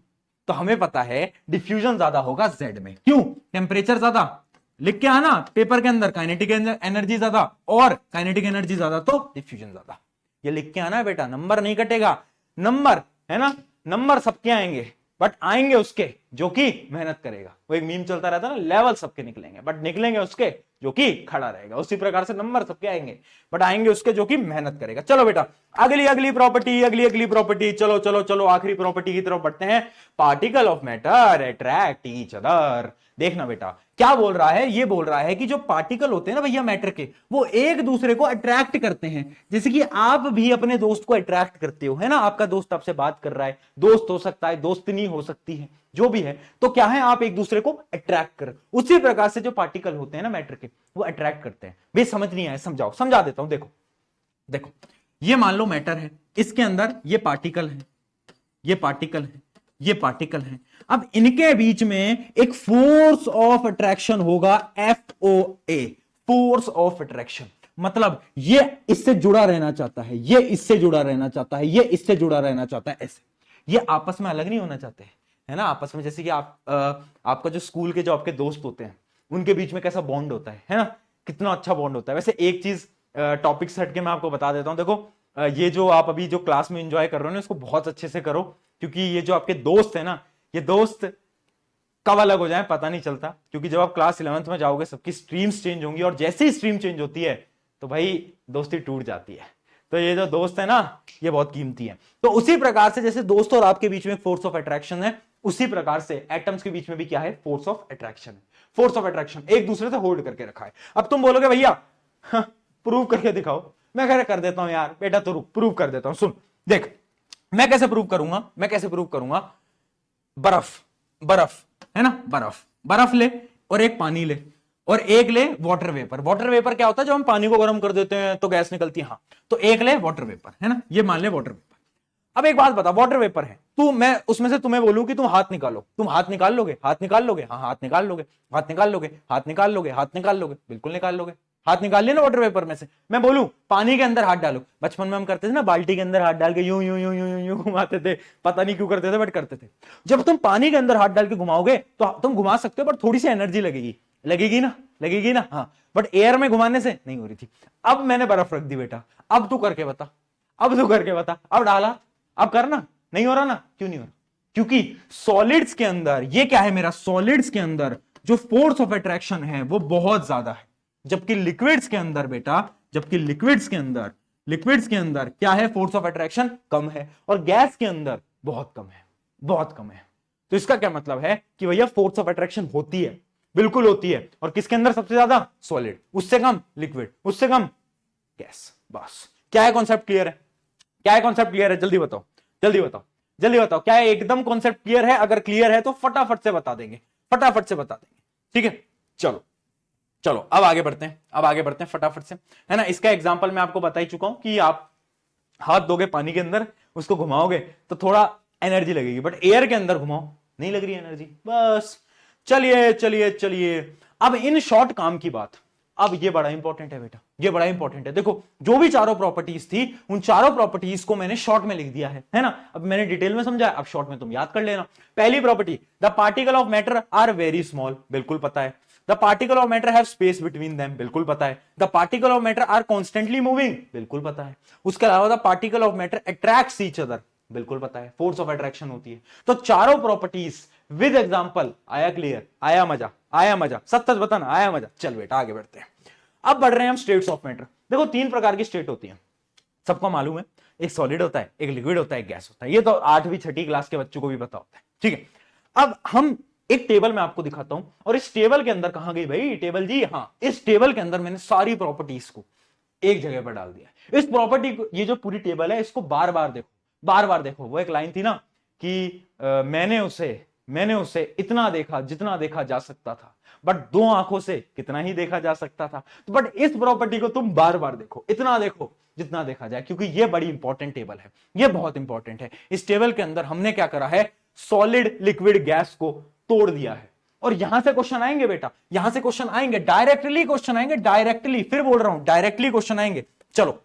तो हमें पता है डिफ्यूजन ज्यादा होगा Z में। क्यों? टेम्परेचर ज्यादा, लिख के आना पेपर के अंदर, काइनेटिक एनर्जी ज्यादा और काइनेटिक एनर्जी ज्यादा तो डिफ्यूजन ज्यादा। ये लिख के आना बेटा, नंबर नहीं कटेगा, नंबर है ना, नंबर सबके आएंगे, बट आएंगे उसके जो कि मेहनत करेगा। वो एक मीम चलता रहता है ना, लेवल सबके निकलेंगे बट निकलेंगे उसके जो कि खड़ा रहेगा। उसी प्रकार से नंबर सबके आएंगे बट आएंगे उसके जो कि मेहनत करेगा। चलो बेटा अगली प्रॉपर्टी, अगली प्रॉपर्टी, चलो चलो चलो आखिरी प्रॉपर्टी की तरफ बढ़ते हैं। Particle of matter attract each other. देखना बेटा क्या बोल रहा है, ये बोल रहा है कि जो पार्टिकल होते हैं ना भैया मैटर के, वो एक दूसरे को अट्रैक्ट करते हैं। जैसे कि आप भी अपने दोस्त को अट्रैक्ट करते हो, है ना, आपका दोस्त आपसे बात कर रहा है, दोस्त हो सकता है, दोस्तनी हो सकती है, जो भी है, तो क्या है, आप एक दूसरे को अट्रैक्ट कर। उसी प्रकार से जो पार्टिकल होते हैं ना मैटर के, वो अट्रैक्ट करते हैं। भाई समझ नहीं आया, समझाओ, समझा देता हूं। देखो देखो, ये मान लो मैटर है, इसके अंदर ये पार्टिकल है, ये पार्टिकल है, ये पार्टिकल है। अब इनके बीच में एक फोर्स ऑफ अट्रैक्शन होगा, FOA, फोर्स ऑफ अट्रैक्शन। मतलब ये इससे जुड़ा रहना चाहता है, ये इससे जुड़ा रहना चाहता है, ये इससे जुड़ा रहना चाहता है, ऐसे। ये आपस में अलग नहीं होना चाहते, है ना, आपस में। जैसे कि आपका जो स्कूल के जो आपके दोस्त होते हैं, उनके बीच में कैसा बॉन्ड होता है ना, कितना अच्छा बॉन्ड होता है। वैसे एक चीज टॉपिक से हटके मैं आपको बता देता हूं। देखो ये जो आप अभी जो क्लास में एंजॉय कर रहे हो ना, इसको बहुत अच्छे से करो, क्योंकि ये जो आपके दोस्त है ना, ये दोस्त कब अलग हो जाए पता नहीं चलता। क्योंकि जब आप क्लास 11th में जाओगे सबकी स्ट्रीम्स चेंज होंगी, और जैसे ही स्ट्रीम चेंज होती है तो भाई दोस्ती टूट जाती है। तो ये जो दोस्त है ना, ये बहुत कीमती है। तो उसी प्रकार से जैसे दोस्त और आपके बीच में फोर्स ऑफ अट्रैक्शन है, उसी प्रकार से एटम्स के बीच में भी क्या है, फोर्स ऑफ अट्रैक्शन है। फोर्स ऑफ अट्रैक्शन एक दूसरे से होल्ड करके रखा है। अब तुम बोलोगे भैया प्रूव करके दिखाओ, मैं कह कर देता हूं यार बेटा, तो रुक प्रूव कर देता हूं। सुन देख, मैं कैसे प्रूव करूंगा, मैं कैसे प्रूव करूंगा। बर्फ है ना, बर्फ ले, और एक पानी ले, और एक ले वाटर वेपर। वाटर वेपर क्या होता है, जब हम पानी को गर्म कर देते हैं तो गैस निकलती है, हाँ, तो एक ले वाटर वेपर, है ना, ये मान ले वाटर वेपर। अब एक बात बता, वाटर वेपर है, तू, मैं उसमें से तुम्हें बोलूं कि तुम हाथ निकालो, तुम हाथ निकाल लोगे, हाथ निकाल लोगे, हाँ हाथ निकाल लोगे, हाथ निकाल लोगे, हाथ निकाल लोगे, हाथ निकाल लोगे, बिल्कुल निकाल लोगे। हाथ निकाल लिया ना वाटर वेपर में से। मैं बोलूं पानी के अंदर हाथ डालो, बचपन में हम करते थे ना, बाल्टी के अंदर हाथ डाल के यूं यूं यूं यूं यूं यूं घुमाते थे, पता नहीं क्यों करते थे बट करते थे। जब तुम पानी के अंदर हाथ डाल के घुमाओगे तो तुम घुमा सकते हो, बट थोड़ी सी एनर्जी लगेगी, लगेगी ना, लगेगी ना, हाँ, बट एयर में घुमाने से नहीं हो रही थी। अब मैंने बर्फ रख दी बेटा, अब तू करके बता, अब तू करके बता, अब डाला, अब करना, नहीं हो रहा ना, क्यों नहीं हो रहा? क्योंकि सॉलिड्स के अंदर, ये क्या है मेरा, सॉलिड्स के अंदर जो फोर्स ऑफ अट्रैक्शन है वो बहुत ज्यादा है, जबकि लिक्विड्स के अंदर बेटा, जबकि लिक्विड्स के अंदर क्या है, फोर्स ऑफ अट्रैक्शन कम है, और गैस के अंदर बहुत कम है, बहुत कम है। तो इसका क्या मतलब है कि भैया फोर्स ऑफ अट्रैक्शन होती है, बिल्कुल होती है, और किसके अंदर सबसे ज्यादा, सॉलिड, उससे कम लिक्विड, उससे कम गैस। बस, क्या है कॉन्सेप्ट क्लियर है, क्या है कॉन्सेप्ट क्लियर है, जल्दी बताओ, जल्दी बताओ, जल्दी बताओ, क्या है एकदम कॉन्सेप्ट क्लियर है? अगर क्लियर है तो फटाफट से बता देंगे, फटाफट से बता देंगे, ठीक है। चलो चलो अब आगे बढ़ते हैं, अब आगे बढ़ते हैं फटाफट से, है ना। इसका एग्जांपल मैं आपको बता ही चुका हूं कि आप हाथ दोगे पानी के अंदर, उसको घुमाओगे तो थोड़ा एनर्जी लगेगी, बट एयर के अंदर घुमाओ नहीं लग रही एनर्जी, बस। चलिए चलिए चलिए, अब इन शॉर्ट काम की बात, अब ये बड़ा इंपॉर्टेंट है बेटा, ये बड़ा इंपॉर्टेंट है। देखो जो भी चारों प्रॉपर्टीज थी, उन चारों प्रॉपर्टीज को मैंने शॉर्ट में लिख दिया है ना। अब मैंने डिटेल में समझाया, अब शॉर्ट में तुम याद कर लेना। पहली property, the particle of matter are very small, बिल्कुल पता है। The particle of matter have space between them, बिल्कुल पता है। The particle of matter are constantly moving, बिल्कुल पता है। उसके अलावा the particle of matter attracts each other, बिल्कुल पता है, फोर्स ऑफ अट्रैक्शन होती है। तो चारों प्रॉपर्टीज विद एग्जांपल, आया क्लियर, आया मजा, आया मजा, सच सच बताना, आया मजा। चल बेटा आगे बढ़ते हैं, अब बढ़ रहे हैं हम स्टेट्स ऑफ मैटर। देखो तीन प्रकार की स्टेट होती है, सबको मालूम है, एक सॉलिड होता है, एक लिक्विड होता है, एक गैस होता है। ये तो 8वीं 6ठी क्लास के बच्चों को भी पता होता है, ठीक है। अब हम एक टेबल में आपको दिखाता हूं, और इस टेबल के अंदर, कहां गई भाई टेबल जी, हाँ, इस टेबल के अंदर मैंने सारी प्रॉपर्टीज को एक जगह पर डाल दिया। इस प्रॉपर्टी को, ये जो पूरी टेबल है, इसको बार बार देखो, बार बार देखो। वो एक लाइन थी ना कि मैंने उसे इतना देखा जितना देखा जा सकता था, बट 2 आंखों से कितना ही देखा जा सकता था। तो बट इस प्रॉपर्टी को तुम बार बार देखो, इतना देखो जितना देखा जाए, क्योंकि ये बड़ी इंपॉर्टेंट टेबल है, ये बहुत इंपॉर्टेंट है। इस टेबल के अंदर हमने क्या करा है, सॉलिड लिक्विड गैस को तोड़ दिया है। और यहां से क्वेश्चन आएंगे बेटा, यहां से क्वेश्चन आएंगे, डायरेक्टली क्वेश्चन आएंगे, डायरेक्टली, फिर बोल रहा हूं डायरेक्टली क्वेश्चन आएंगे। चलो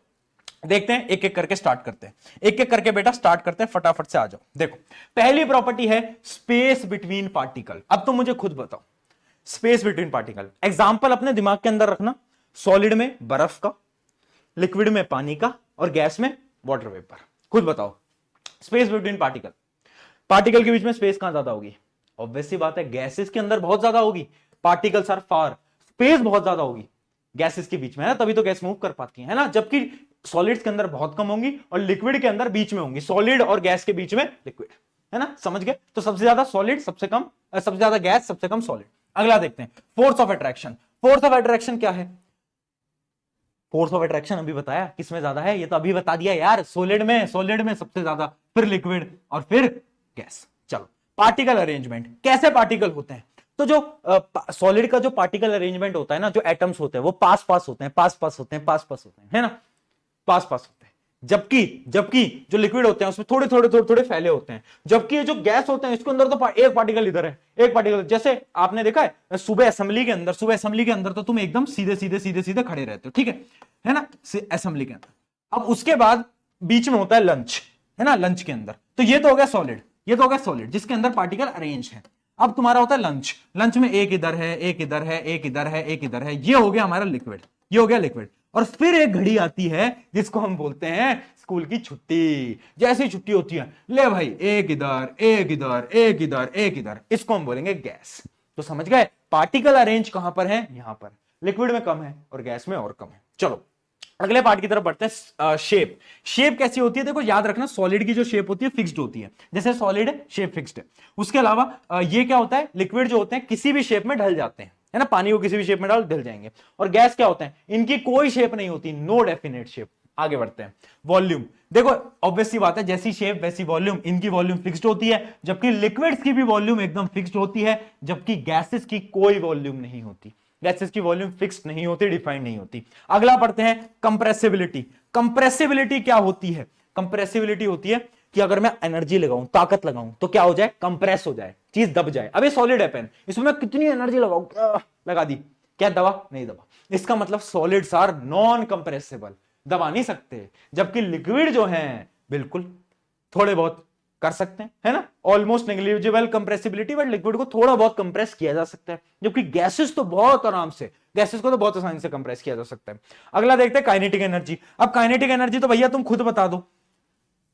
देखते हैं, एक एक करके स्टार्ट करते हैं, एक एक करके बेटा स्टार्ट करते हैं, फटाफट से आ जाओ। देखो पहली प्रॉपर्टी है स्पेस बिटवीन पार्टिकल। अब तो मुझे खुद बताओ, स्पेस बिटवीन पार्टिकल, एग्जांपल अपने दिमाग के अंदर रखना, सॉलिड में बर्फ का, लिक्विड में पानी का, और गैस में वाटर वेपर। खुद बताओ स्पेस बिटवीन पार्टिकल, पार्टिकल के बीच में स्पेस कहां ज्यादा होगी? ऑब्वियस सी बात है, गैसेस के अंदर बहुत ज्यादा होगी, पार्टिकल्स आर फार, स्पेस बहुत ज्यादा होगी गैसेस के बीच में, है ना, तभी तो गैस मूव कर पाती है ना, जबकि सॉलिड्स के अंदर बहुत कम होंगी और लिक्विड के अंदर बीच में होंगी, सॉलिड और गैस के बीच में लिक्विड, है ना, समझ गए? तो सबसे ज्यादा सॉलिड, सबसे कम, सबसे ज्यादा गैस, सबसे कम सॉलिड। अगला देखते हैं force of attraction. Force of attraction क्या है? फोर्स ऑफ अट्रैक्शन अभी बताया किसमें ज्यादा है, ये तो अभी बता दिया यार, सॉलिड में सबसे ज्यादा, फिर लिक्विड और फिर गैस। चलो पार्टिकल अरेंजमेंट, कैसे पार्टिकल होते हैं? तो जो सॉलिड का जो पार्टिकल अरेंजमेंट होता है ना, जो एटम्स होते हैं वो पास पास होते हैं, पास पास होते हैं, पास पास होते हैं, है ना, पास पास होते हैं। जबकि जबकि जो लिक्विड होते हैं उसमें थोड़े थोड़े थोड़े थोड़े फैले होते हैं। जबकि ये जो गैस होते हैं इसके अंदर तो एक पार्टिकल इधर है, एक पार्टिकल, जैसे आपने देखा है सुबह असेंबली के अंदर, सुबह असेंबली के अंदर तो तुम एकदम सीधे सीधे सीधे सीधे खड़े रहते हो, ठीक है ना, असेंबली के अंदर। अब उसके बाद बीच में होता है लंच, है ना, लंच के अंदर, तो ये तो हो गया सॉलिड, ये तो हो गया सॉलिड जिसके अंदर पार्टिकल अरेंज है। अब तुम्हारा होता है लंच, लंच में एक इधर है, एक इधर है, एक इधर है, एक इधर है, ये हो गया हमारा लिक्विड, ये हो गया लिक्विड। और फिर एक घड़ी आती है जिसको हम बोलते हैं स्कूल की छुट्टी। जैसी छुट्टी होती है, ले भाई एक इधर, एक इधर, एक इधर, एक इधर, इसको हम बोलेंगे गैस। तो समझ गए पार्टिकल अरेंज कहां पर है? यहां पर। लिक्विड में कम है और गैस में और कम है। चलो अगले पार्ट की तरफ बढ़ते हैं। शेप, शेप कैसी होती है? देखो याद रखना, सॉलिड की जो शेप होती है फिक्स्ड होती है, जैसे सॉलिड है शेप फिक्स्ड है। उसके अलावा ये क्या होता है, लिक्विड जो होते हैं किसी भी शेप में ढल जाते हैं, है ना, पानी को किसी भी शेप में डाल ढल जाएंगे। और गैस क्या होता है, इनकी कोई शेप नहीं होती, नो डेफिनेट शेप। आगे बढ़ते हैं, वॉल्यूम। देखो ऑब्वियस सी बात है, जैसी शेप वैसी वॉल्यूम, इनकी वॉल्यूम फिक्स्ड होती है, जबकि लिक्विड्स की भी वॉल्यूम एकदम फिक्स्ड होती है, जबकि गैसेस की कोई वॉल्यूम नहीं होती, गैसेस की वॉल्यूम फिक्स्ड नहीं होती, डिफाइंड नहीं होती। अगला पढ़ते हैं कंप्रेसिबिलिटी। कंप्रेसिबिलिटी क्या होती है? कंप्रेसिबिलिटी होती है कि अगर मैं एनर्जी लगाऊं, ताकत लगाऊं, तो क्या हो जाए? कंप्रेस हो जाए, चीज दब जाए। अब ये सॉलिड है पेन, इसमें मैं कितनी एनर्जी लगाऊं, लगा दी, क्या दबा? नहीं दबा। इसका मतलब सॉलिड्स आर नॉन कंप्रेसिबल, दबा नहीं सकते। जबकि लिक्विड जो है बिल्कुल थोड़े बहुत कर सकते हैं, है ना, almost negligible compressibility, but liquid को थोड़ा बहुत कंप्रेस किया जा सकता है, जबकि गैसेस तो बहुत आराम से, गैसेस को तो बहुत आसानी से कंप्रेस किया जा सकता है। अगला देखते हैं काइनेटिक एनर्जी। अब काइनेटिक एनर्जी तो भैया तुम खुद बता दो।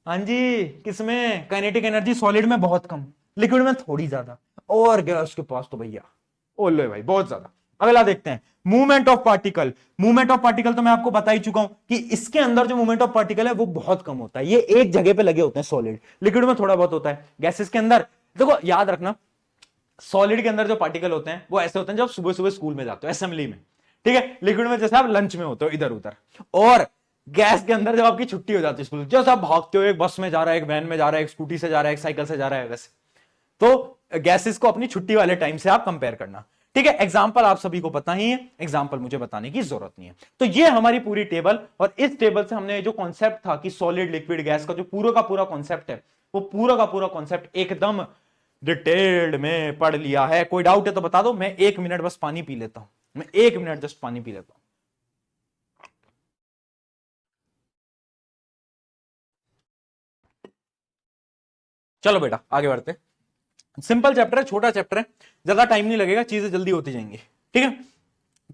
हाँ जी, किसमें? काइनेटिक एनर्जी सॉलिड में बहुत कम, लिक्विड में थोड़ी ज्यादा, और गैस के पास तो भैया ओ लो भाई बहुत ज्यादा। अगला देखते हैं movement of particle. Movement of particle तो मैं आपको बता ही चुका हूं कि इसके अंदर जो मूवमेंट ऑफ पार्टिकल है वो बहुत कम होता है, ये एक जगह पे लगे होते हैं सॉलिड, लिक्विड में थोड़ा बहुत होता है। गैसेस के अंदर देखो याद रखना, सॉलिड के अंदर जो पार्टिकल होते हैं वो ऐसे होते हैं जब सुबह सुबह स्कूल में जाते हो असेंबली में, ठीक है। लिक्विड में जैसे आप लंच में होते हो इधर उधर, और गैस के अंदर जब आपकी छुट्टी हो जाती है स्कूल, जैसे आप भागते हो, एक बस में जा रहा है, एक वैन में जा रहा है, एक स्कूटी से जा रहा है, एक साइकिल से जा रहा है, वैसे। तो गैसेस को अपनी छुट्टी वाले टाइम से आप कंपेयर करना, ठीक है। एग्जाम्पल आप सभी को पता ही है, एग्जाम्पल मुझे बताने की जरूरत नहीं है। तो ये हमारी पूरी टेबल, और इस टेबल से हमने जो कॉन्सेप्ट था कि सॉलिड लिक्विड गैस का जो पूरा का पूरा कॉन्सेप्ट है, वो पूरा का पूरा कॉन्सेप्ट एकदम डिटेल्ड में पढ़ लिया है। कोई डाउट है तो बता दो, मैं 1 मिनट बस पानी पी लेता हूं, मैं 1 मिनट जस्ट पानी पी लेता हूं। चलो बेटा आगे बढ़ते। सिंपल चैप्टर है, छोटा चैप्टर है, ज्यादा टाइम नहीं लगेगा, चीजें जल्दी होती जाएंगी, ठीक है।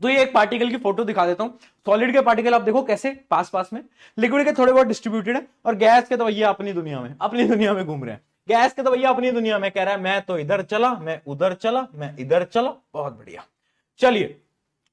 तो ये एक पार्टिकल की फोटो दिखा देता हूं। सॉलिड के पार्टिकल आप देखो कैसे पास पास में, लिक्विड के थोड़े बहुत डिस्ट्रीब्यूटेड है, और गैस के तो भैया अपनी दुनिया में, अपनी दुनिया में घूम रहे हैं। गैस के तो भैया अपनी दुनिया में कह रहा है मैं तो इधर चला, मैं उधर चला, मैं इधर चला, बहुत बढ़िया। चलिए,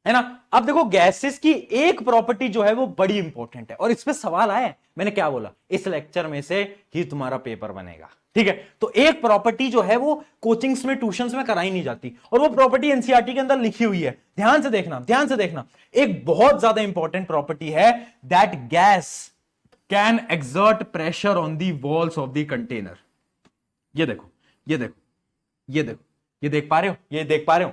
है ना। अब देखो गैसेस की एक प्रॉपर्टी जो है वो बड़ी इंपॉर्टेंट है, और इस पे सवाल आया है, मैंने क्या बोला, इस लेक्चर में से ही तुम्हारा पेपर बनेगा, ठीक है। तो एक प्रॉपर्टी जो है वो कोचिंग्स में, ट्यूशंस में कराई नहीं जाती, और वो प्रॉपर्टी एनसीईआरटी के अंदर लिखी हुई है, ध्यान से देखना, ध्यान से देखना। एक बहुत ज्यादा इंपॉर्टेंट प्रॉपर्टी है, that gas can exert pressure on the walls of the container. ये देखो, ये देखो, ये देखो, ये देख पा रहे हो, ये देख पा रहे हो,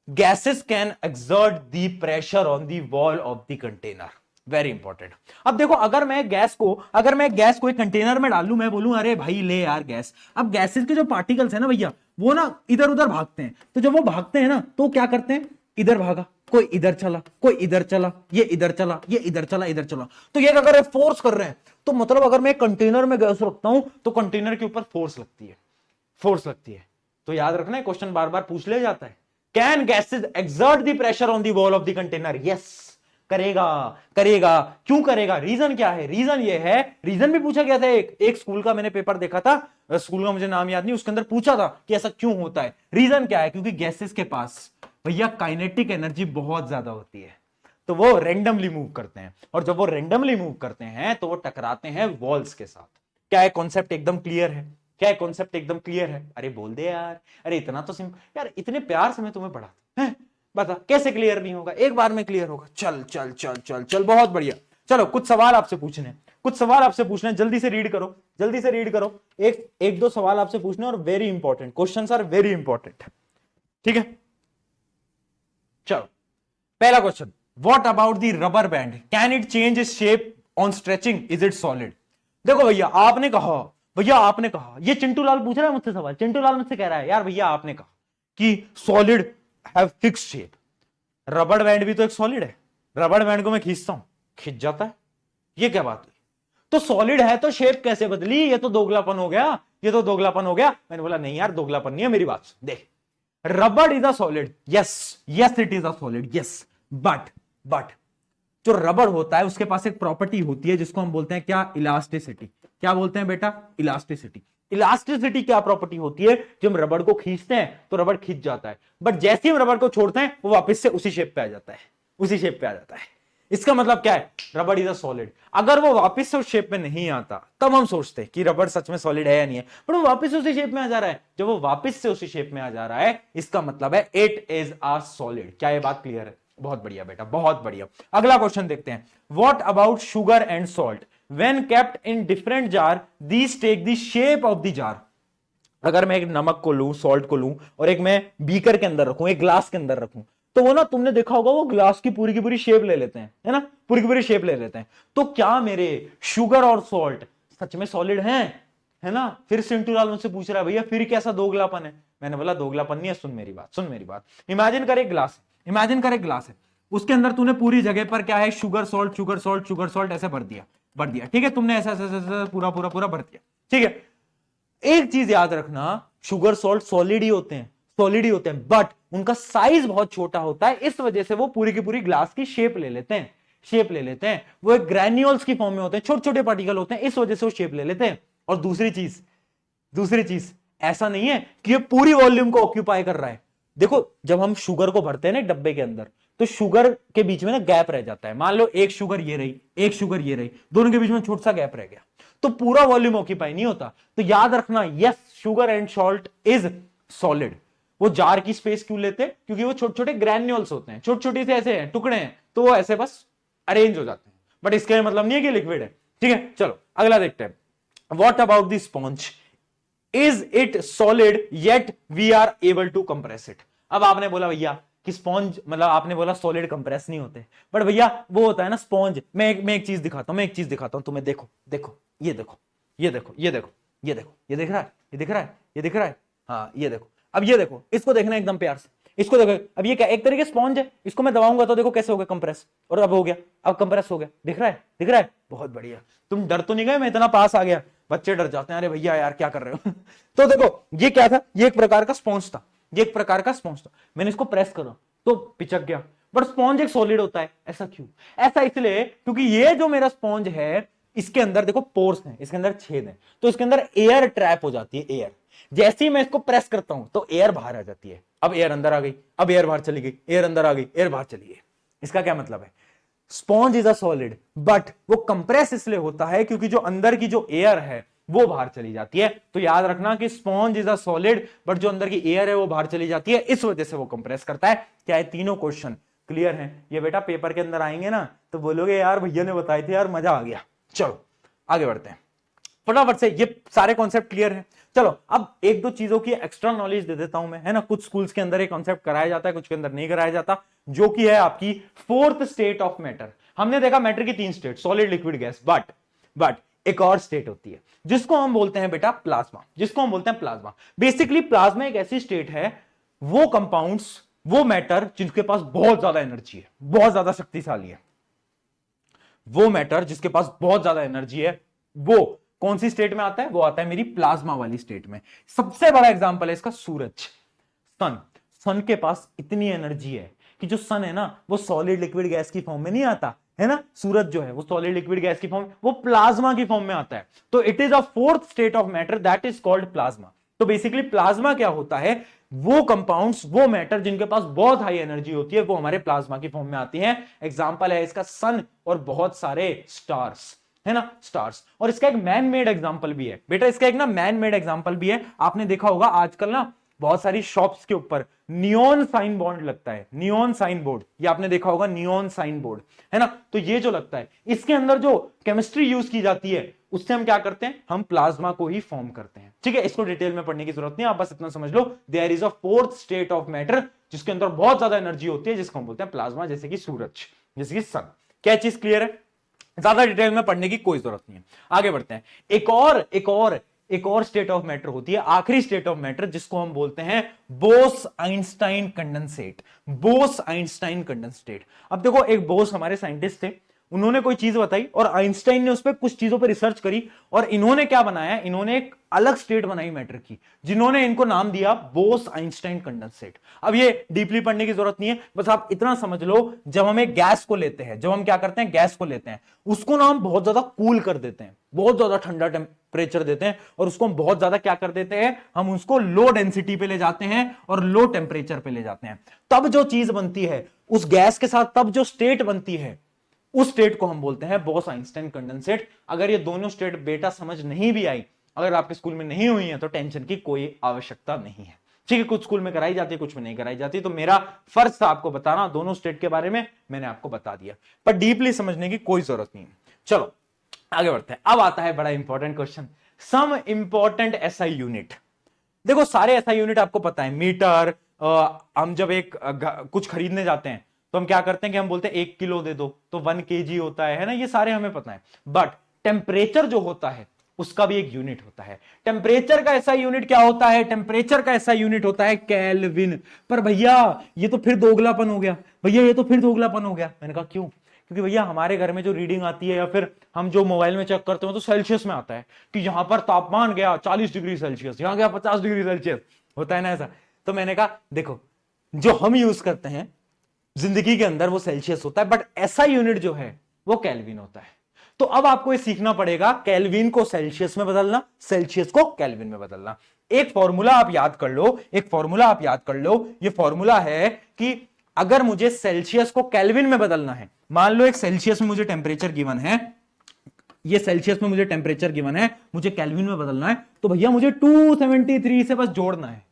gases can exert the pressure on the wall of the container। Very important. अब देखो, अगर मैं गैस को एक कंटेनर में डाल लूं, मैं बोलूं अरे भाई ले यार गैस, अब गैसेस के जो पार्टिकल्स है ना भैया, वो ना इधर उधर भागते हैं, तो जब वो भागते हैं ना तो क्या करते हैं, इधर भागा, कोई इधर चला, कोई इधर चला, ये इधर चला, ये इधर चला, इधर चला, तो ये अगर फोर्स कर रहे हैं, तो मतलब अगर मैं कंटेनर में गैस रखता हूं तो कंटेनर के ऊपर फोर्स लगती है। तो याद रखना, क्वेश्चन बार बार पूछ ले जाता है, can gases exert the pressure on the wall of the container? Yes, करेगा। क्यों करेगा? रीजन क्या है? रीजन ये है, रीजन भी पूछा गया था, एक स्कूल का मैंने पेपर देखा था, स्कूल का मुझे नाम याद नहीं, उसके अंदर पूछा था कि ऐसा क्यों होता है। रीजन क्या है? क्योंकि गैसेस के पास भैया काइनेटिक एनर्जी बहुत ज्यादा होती है, तो वो रेंडमली मूव करते हैं, और जब वो रेंडमली मूव करते हैं तो वो टकराते हैं वॉल्स के साथ। क्या है कॉन्सेप्ट एकदम क्लियर है? अरे बोल दे यार, अरे इतना तो सिंपल यार, इतने प्यार से मैं तुम्हें पढ़ाता हूं, बता कैसे क्लियर नहीं होगा? एक बार में क्लियर होगा। चल चल चल चल चल, बहुत बढ़िया। चलो कुछ सवाल आपसे पूछने, जल्दी से रीड करो, एक दो सवाल आपसे पूछने, और very important questions are very important, ठीक है? चलो पहला question, what about the rubber band, can it change its shape on stretching, is it solid? देखो भैया, आपने कहा, ये चिंटू लाल पूछ रहा है मुझसे सवाल, चिंटू लाल मुझसे कह रहा है यार भैया आपने कहा कि solid have fixed shape, rubber band भी तो एक सॉलिड है, रबर बैंड को मैं खींचता हूं, खिंच जाता है, ये क्या बात हुई? तो सॉलिड है तो शेप कैसे बदली? ये तो दोगलापन हो गया। मैंने बोला नहीं यार, दोगलापन नहीं है, मेरी बात सुन, देख, rubber is a solid, yes it is a solid, yes, but जो रबर होता है उसके पास एक प्रॉपर्टी होती है जिसको हम बोलते हैं क्या? इलास्टिसिटी। क्या बोलते हैं बेटा? इलास्टिसिटी क्या प्रॉपर्टी होती है? जब हम रबर को खींचते हैं तो रबर खींच जाता है, बट जैसे ही हम रबर को छोड़ते हैं वो वापस से उसी शेप पे आ जाता है। इसका मतलब क्या है? Rubber is a solid. अगर वो वापस से उस शेप में नहीं आता तब हम सोचते हैं कि रबर सच में सॉलिड है या नहीं है, पर वो वापस उसी शेप में आ जा रहा है। जब वो वापस से उसी शेप में आ जा रहा है, इसका मतलब है इट इज अ सॉलिड। क्या ये बात क्लियर है? बहुत बढ़िया बेटा, बहुत बढ़िया। अगला क्वेश्चन देखते हैं, what about sugar and salt, when kept in different jar these take the shape of the jar? अगर मैं एक नमक को लूं, सॉल्ट को लूं, और एक मैं बीकर के अंदर रखूं, एक ग्लास के अंदर रखूं, तो वो ना, तुमने देखा होगा, वो ग्लास की पूरी शेप ले लेते हैं, है ना, पूरी शेप ले लेते हैं। तो क्या मेरे शुगर और सॉल्ट सच में सॉलिड हैं? है ना? फिर सिंटू लाल मुझसे पूछ रहा है भैया फिर कैसा दोगलापन है? मैंने बोला दोगलापन नहीं है, सुन मेरी बात। इमेजिन कर एक ग्लास है, उसके अंदर तूने पूरी जगह पर क्या है, शुगर सॉल्ट ऐसे भर दिया, ठीक है? तुमने ऐसा पूरा भर दिया, ठीक है? एक चीज याद रखना, शुगर सॉल्ट सॉलिड ही होते हैं, बट उनका साइज बहुत छोटा होता है, इस वजह से वो पूरी की पूरी ग्लास की शेप ले लेते हैं। वो एक ग्रैन्यूल्स की फॉर्म में होते हैं, छोटे पार्टिकल होते हैं, इस वजह से वो शेप ले लेते हैं। और दूसरी चीज ऐसा नहीं है कि ये पूरी वॉल्यूम को ऑक्यूपाई कर रहा है। देखो, जब हम शुगर को भरते हैं ना डब्बे के अंदर, तो शुगर के बीच में ना गैप रह जाता है। मान लो एक शुगर ये रही, दोनों के बीच में छोटा सा गैप रह गया, तो पूरा वॉल्यूम ऑक्यूपाई नहीं होता। तो याद रखना, yes, sugar and salt is solid. वो जार की स्पेस क्यों लेते हैं? क्योंकि वो छोटे ग्रैन्यूल्स होते हैं, छोटे से ऐसे हैं, टुकड़े हैं, तो वो ऐसे बस अरेंज हो जाते हैं, बट इसका मतलब नहीं है कि लिक्विड है, ठीक है? चलो अगला देखते हैं, what about the sponge, is it solid yet we are able to compress it? अब आपने बोला भैया कि स्पॉन्ज, मतलब आपने बोला सॉलिड कंप्रेस नहीं होते, बट भैया वो होता है ना स्पॉन्ज। मैं एक चीज दिखाता हूं तुम्हें, देखो, ये देखो, ये दिख रहा है, हाँ ये देखो। अब ये देखो, इसको देखना एकदम प्यार से, इसको देखो। अब ये क्या, एक तरीके स्पॉन्ज है, इसको मैं दबाऊंगा तो देखो कैसे हो गया कंप्रेस, और अब हो गया, अब कंप्रेस हो गया, दिख रहा है? बहुत बढ़िया। तुम डर तो नहीं गए? मैं इतना पास आ गया, बच्चे डर जाते हैं, अरे भैया यार क्या कर रहे हो? तो देखो, ये क्या था? ये एक प्रकार का स्पॉन्ज था, मैंने इसको प्रेस करा तो पिचक गया, बट स्पॉन्ज एक सॉलिड होता है। ऐसा क्यों? ऐसा इसलिए क्योंकि ये जो मेरा स्पॉन्ज है, इसके अंदर देखो पोर्स हैं, इसके अंदर छेद हैं, तो इसके अंदर एयर ट्रैप हो जाती है। एयर, जैसे ही मैं इसको प्रेस करता हूं तो एयर बाहर आ जाती है। अब एयर अंदर आ गई, अब एयर बाहर चली गई, एयर अंदर आ गई, एयर बाहर चली गई। इसका क्या मतलब है? Sponge is a solid, but वो कंप्रेस इसलिए होता है क्योंकि जो अंदर की जो एयर है वो बाहर चली जाती है। तो याद रखना कि sponge is a solid, but जो अंदर की एयर है वो बाहर चली जाती है, इस वजह से वो कंप्रेस करता है। क्या ये तीनों क्वेश्चन क्लियर हैं? ये बेटा पेपर के अंदर आएंगे ना तो बोलोगे यार भैया ने बताए थे यार, मजा आ गया। चलो आगे बढ़ते हैं फटाफट से, ये सारे कॉन्सेप्ट क्लियर हैं। चलो अब एक दो चीजों की एक्स्ट्रा नॉलेज दे देता हूं मैं, है ना। कुछ स्कूल्स के अंदर ये कॉन्सेप्ट कराया जाता है, कुछ के अंदर नहीं कराया जाता, जो कि है आपकी फोर्थ स्टेट ऑफ मैटर। हमने देखा मैटर की 3 state, solid, liquid, gas, but एक और स्टेट होती है जिसको हम बोलते हैं बेटा प्लाज्मा, जिसको हम बोलते हैं प्लाज्मा। बेसिकली प्लाज्मा एक ऐसी स्टेट है, वो कंपाउंड्स, वो मैटर जिनके पास बहुत ज्यादा एनर्जी है, बहुत ज्यादा शक्तिशाली है, वो मैटर जिसके पास बहुत ज्यादा एनर्जी है, वो कौन सी स्टेट में आता है? वो आता है मेरी प्लाज्मा वाली स्टेट में। सबसे बड़ा एग्जांपल है इसका सूरज, सन। सन के पास इतनी एनर्जी है कि जो सन है ना, वो सॉलिड लिक्विड गैस की फॉर्म में नहीं आता है ना, सूरज जो है वो सॉलिड लिक्विड गैस की फॉर्म, वो प्लाज्मा की फॉर्म में आता है। तो it is a fourth state of matter that is called plasma. तो बेसिकली प्लाज्मा क्या होता है? वो कंपाउंड्स, वो मैटर जिनके पास बहुत हाई एनर्जी होती है, वो हमारे प्लाज्मा की फॉर्म में आती है। एग्जांपल है इसका सन और बहुत सारे स्टार्स, है ना, स्टार्स। और इसका एक मैन मेड एग्जांपल भी है बेटा, इसका एक ना मैन मेड एग्जांपल भी है। आपने देखा होगा आजकल ना बहुत सारी शॉप्स के ऊपर नियॉन साइन बोर्ड लगता है, नियॉन साइन बोर्ड, ये आपने देखा होगा, नियॉन साइन बोर्ड, है ना। तो ये जो लगता है, इसके अंदर जो केमिस्ट्री यूज की जाती है, उससे हम क्या करते हैं? हम प्लाज्मा को ही फॉर्म करते हैं। ठीक है, इसको डिटेल में पढ़ने की जरूरत नहीं, आप बस इतना समझ लो, there is a fourth state of matter जिसके अंदर बहुत ज्यादा एनर्जी होती है, जिसको हम बोलते हैं प्लाज्मा, जैसे कि सूरज, जैसे कि सन। क्या चीज क्लियर है? ज्यादा डिटेल में पढ़ने की कोई जरूरत नहीं है। आगे बढ़ते हैं। एक और स्टेट ऑफ मैटर होती है, आखिरी स्टेट ऑफ मैटर, जिसको हम बोलते हैं Bose Einstein condensate. Bose Einstein condensate. अब देखो, एक बोस हमारे साइंटिस्ट थे, उन्होंने कोई चीज बताई और आइंस्टाइन ने उस पर कुछ चीजों पर रिसर्च करी, और इन्होंने क्या बनाया? इन्होंने एक अलग स्टेट बनाई मैटर की, जिन्होंने इनको नाम दिया बोस आइंस्टाइन कंडेंसेट। अब ये डीपली पढ़ने की जरूरत नहीं है, बस आप इतना समझ लो, जब हम एक गैस को लेते हैं, जब हम क्या करते हैं? गैस को लेते हैं, उसको ना हम बहुत ज्यादा कूल कर देते हैं, बहुत ज्यादा ठंडा टेम्परेचर देते हैं, और उसको हम बहुत ज्यादा क्या कर देते हैं? हम उसको लो डेंसिटी पे ले जाते हैं और लो टेम्परेचर पे ले जाते हैं। तब जो चीज बनती है उस गैस के साथ, तब जो स्टेट बनती है, उस स्टेट को हम बोलते हैं बोस आइंस्टाइन कंडेंसेट। अगर ये दोनों स्टेट बेटा समझ नहीं भी आई, अगर आपके स्कूल में नहीं हुई है, तो टेंशन की कोई आवश्यकता नहीं है। ठीक है, कुछ स्कूल में कराई जाती है, कुछ में नहीं कराई जाती, तो मेरा फर्ज था आपको बताना। दोनों स्टेट के बारे में मैंने आपको बता दिया, पर डीपली समझने की कोई जरूरत नहीं है। चलो आगे बढ़ते हैं। अब आता है बड़ा important question, some important SI unit. देखो, सारे एसआई यूनिट आपको पता है, मीटर, हम जब एक कुछ खरीदने जाते हैं तो हम क्या करते हैं कि हम बोलते हैं 1 किलो दे दो, तो 1 kg होता है ना, ये सारे हमें पता है। बट टेम्परेचर जो होता है उसका भी एक यूनिट होता है। टेम्परेचर का ऐसा यूनिट क्या होता है? टेम्परेचर का ऐसा यूनिट होता है केल्विन। पर भैया ये तो फिर दोगलापन हो गया, भैया ये तो फिर दोगलापन हो गया। मैंने कहा क्यों? क्योंकि भैया हमारे घर में जो रीडिंग आती है, या फिर हम जो मोबाइल में चेक करते हो, तो सेल्सियस में आता है कि यहां पर तापमान गया 40 डिग्री सेल्सियस, यहां गया 50 डिग्री सेल्सियस, होता है ना ऐसा। तो मैंने कहा देखो, जो हम यूज करते हैं जिंदगी के अंदर वो सेल्सियस होता है, बट ऐसा यूनिट जो है वो केल्विन होता है। तो अब आपको ये सीखना पड़ेगा, केल्विन को सेल्सियस में बदलना, सेल्सियस को केल्विन में बदलना। एक फॉर्मूला आप याद कर लो, एक फॉर्मूला आप याद कर लो। ये फॉर्मूला है कि अगर मुझे सेल्सियस को केल्विन में बदलना है, मान लो एक सेल्सियस में मुझे टेम्परेचर गिवन है, ये सेल्सियस में मुझे टेम्परेचर गिवन है, मुझे केल्विन में बदलना है, तो भैया मुझे 273 से बस जोड़ना है,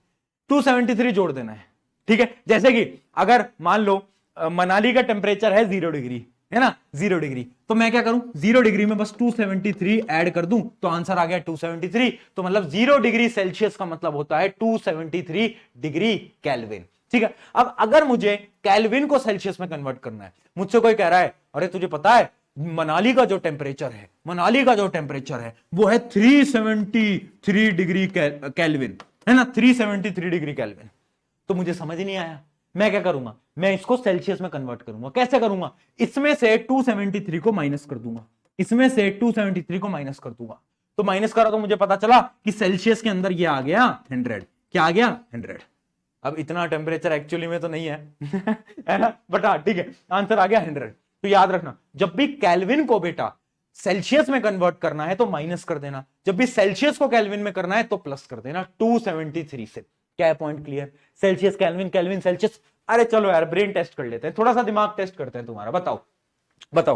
273 जोड़ देना है। ठीक है, जैसे कि अगर मान लो मनाली का टेम्परेचर है 0 डिग्री, है ना, 0 डिग्री, तो मैं क्या करूं? 0 डिग्री में बस 273 ऐड कर दूं, तो आंसर आ गया 273। तो मतलब 0 डिग्री सेल्सियस का मतलब होता है 273 डिग्री केल्विन। ठीक है, अब अगर मुझे केल्विन को सेल्सियस में कन्वर्ट करना है, मुझसे कोई कह रहा है अरे तुझे पता है मनाली का जो टेम्परेचर है, मनाली का जो टेम्परेचर है वो है 373 डिग्री केल्विन, है ना, 373 डिग्री केल्विन। तो मुझे समझ ही नहीं आया, मैं क्या करूंगा? मैं इसको सेल्सियस में कन्वर्ट करूंगा। कैसे करूंगा? इसमें से 273 को माइनस कर दूंगा, इसमें से 273 को माइनस कर दूंगा। तो माइनस करा तो मुझे पता चला कि सेल्सियस के अंदर ये आ गया 100। क्या आ गया? 100। अब इतना टेम्परेचर एक्चुअली में तो नहीं है है ना, बट हाँ ठीक है, आंसर आ गया 100। तो याद रखना, जब भी केल्विन को बेटा सेल्सियस में कन्वर्ट करना है तो माइनस कर देना, जब भी सेल्सियस को केल्विन में करना है तो प्लस कर देना 273 से। क्या है point clear? Celsius kelvin, kelvin Celsius. अरे चलो यार, ब्रेन टेस्ट कर लेते हैं, थोड़ा सा दिमाग टेस्ट करते हैं तुम्हारा। बताओ बताओ,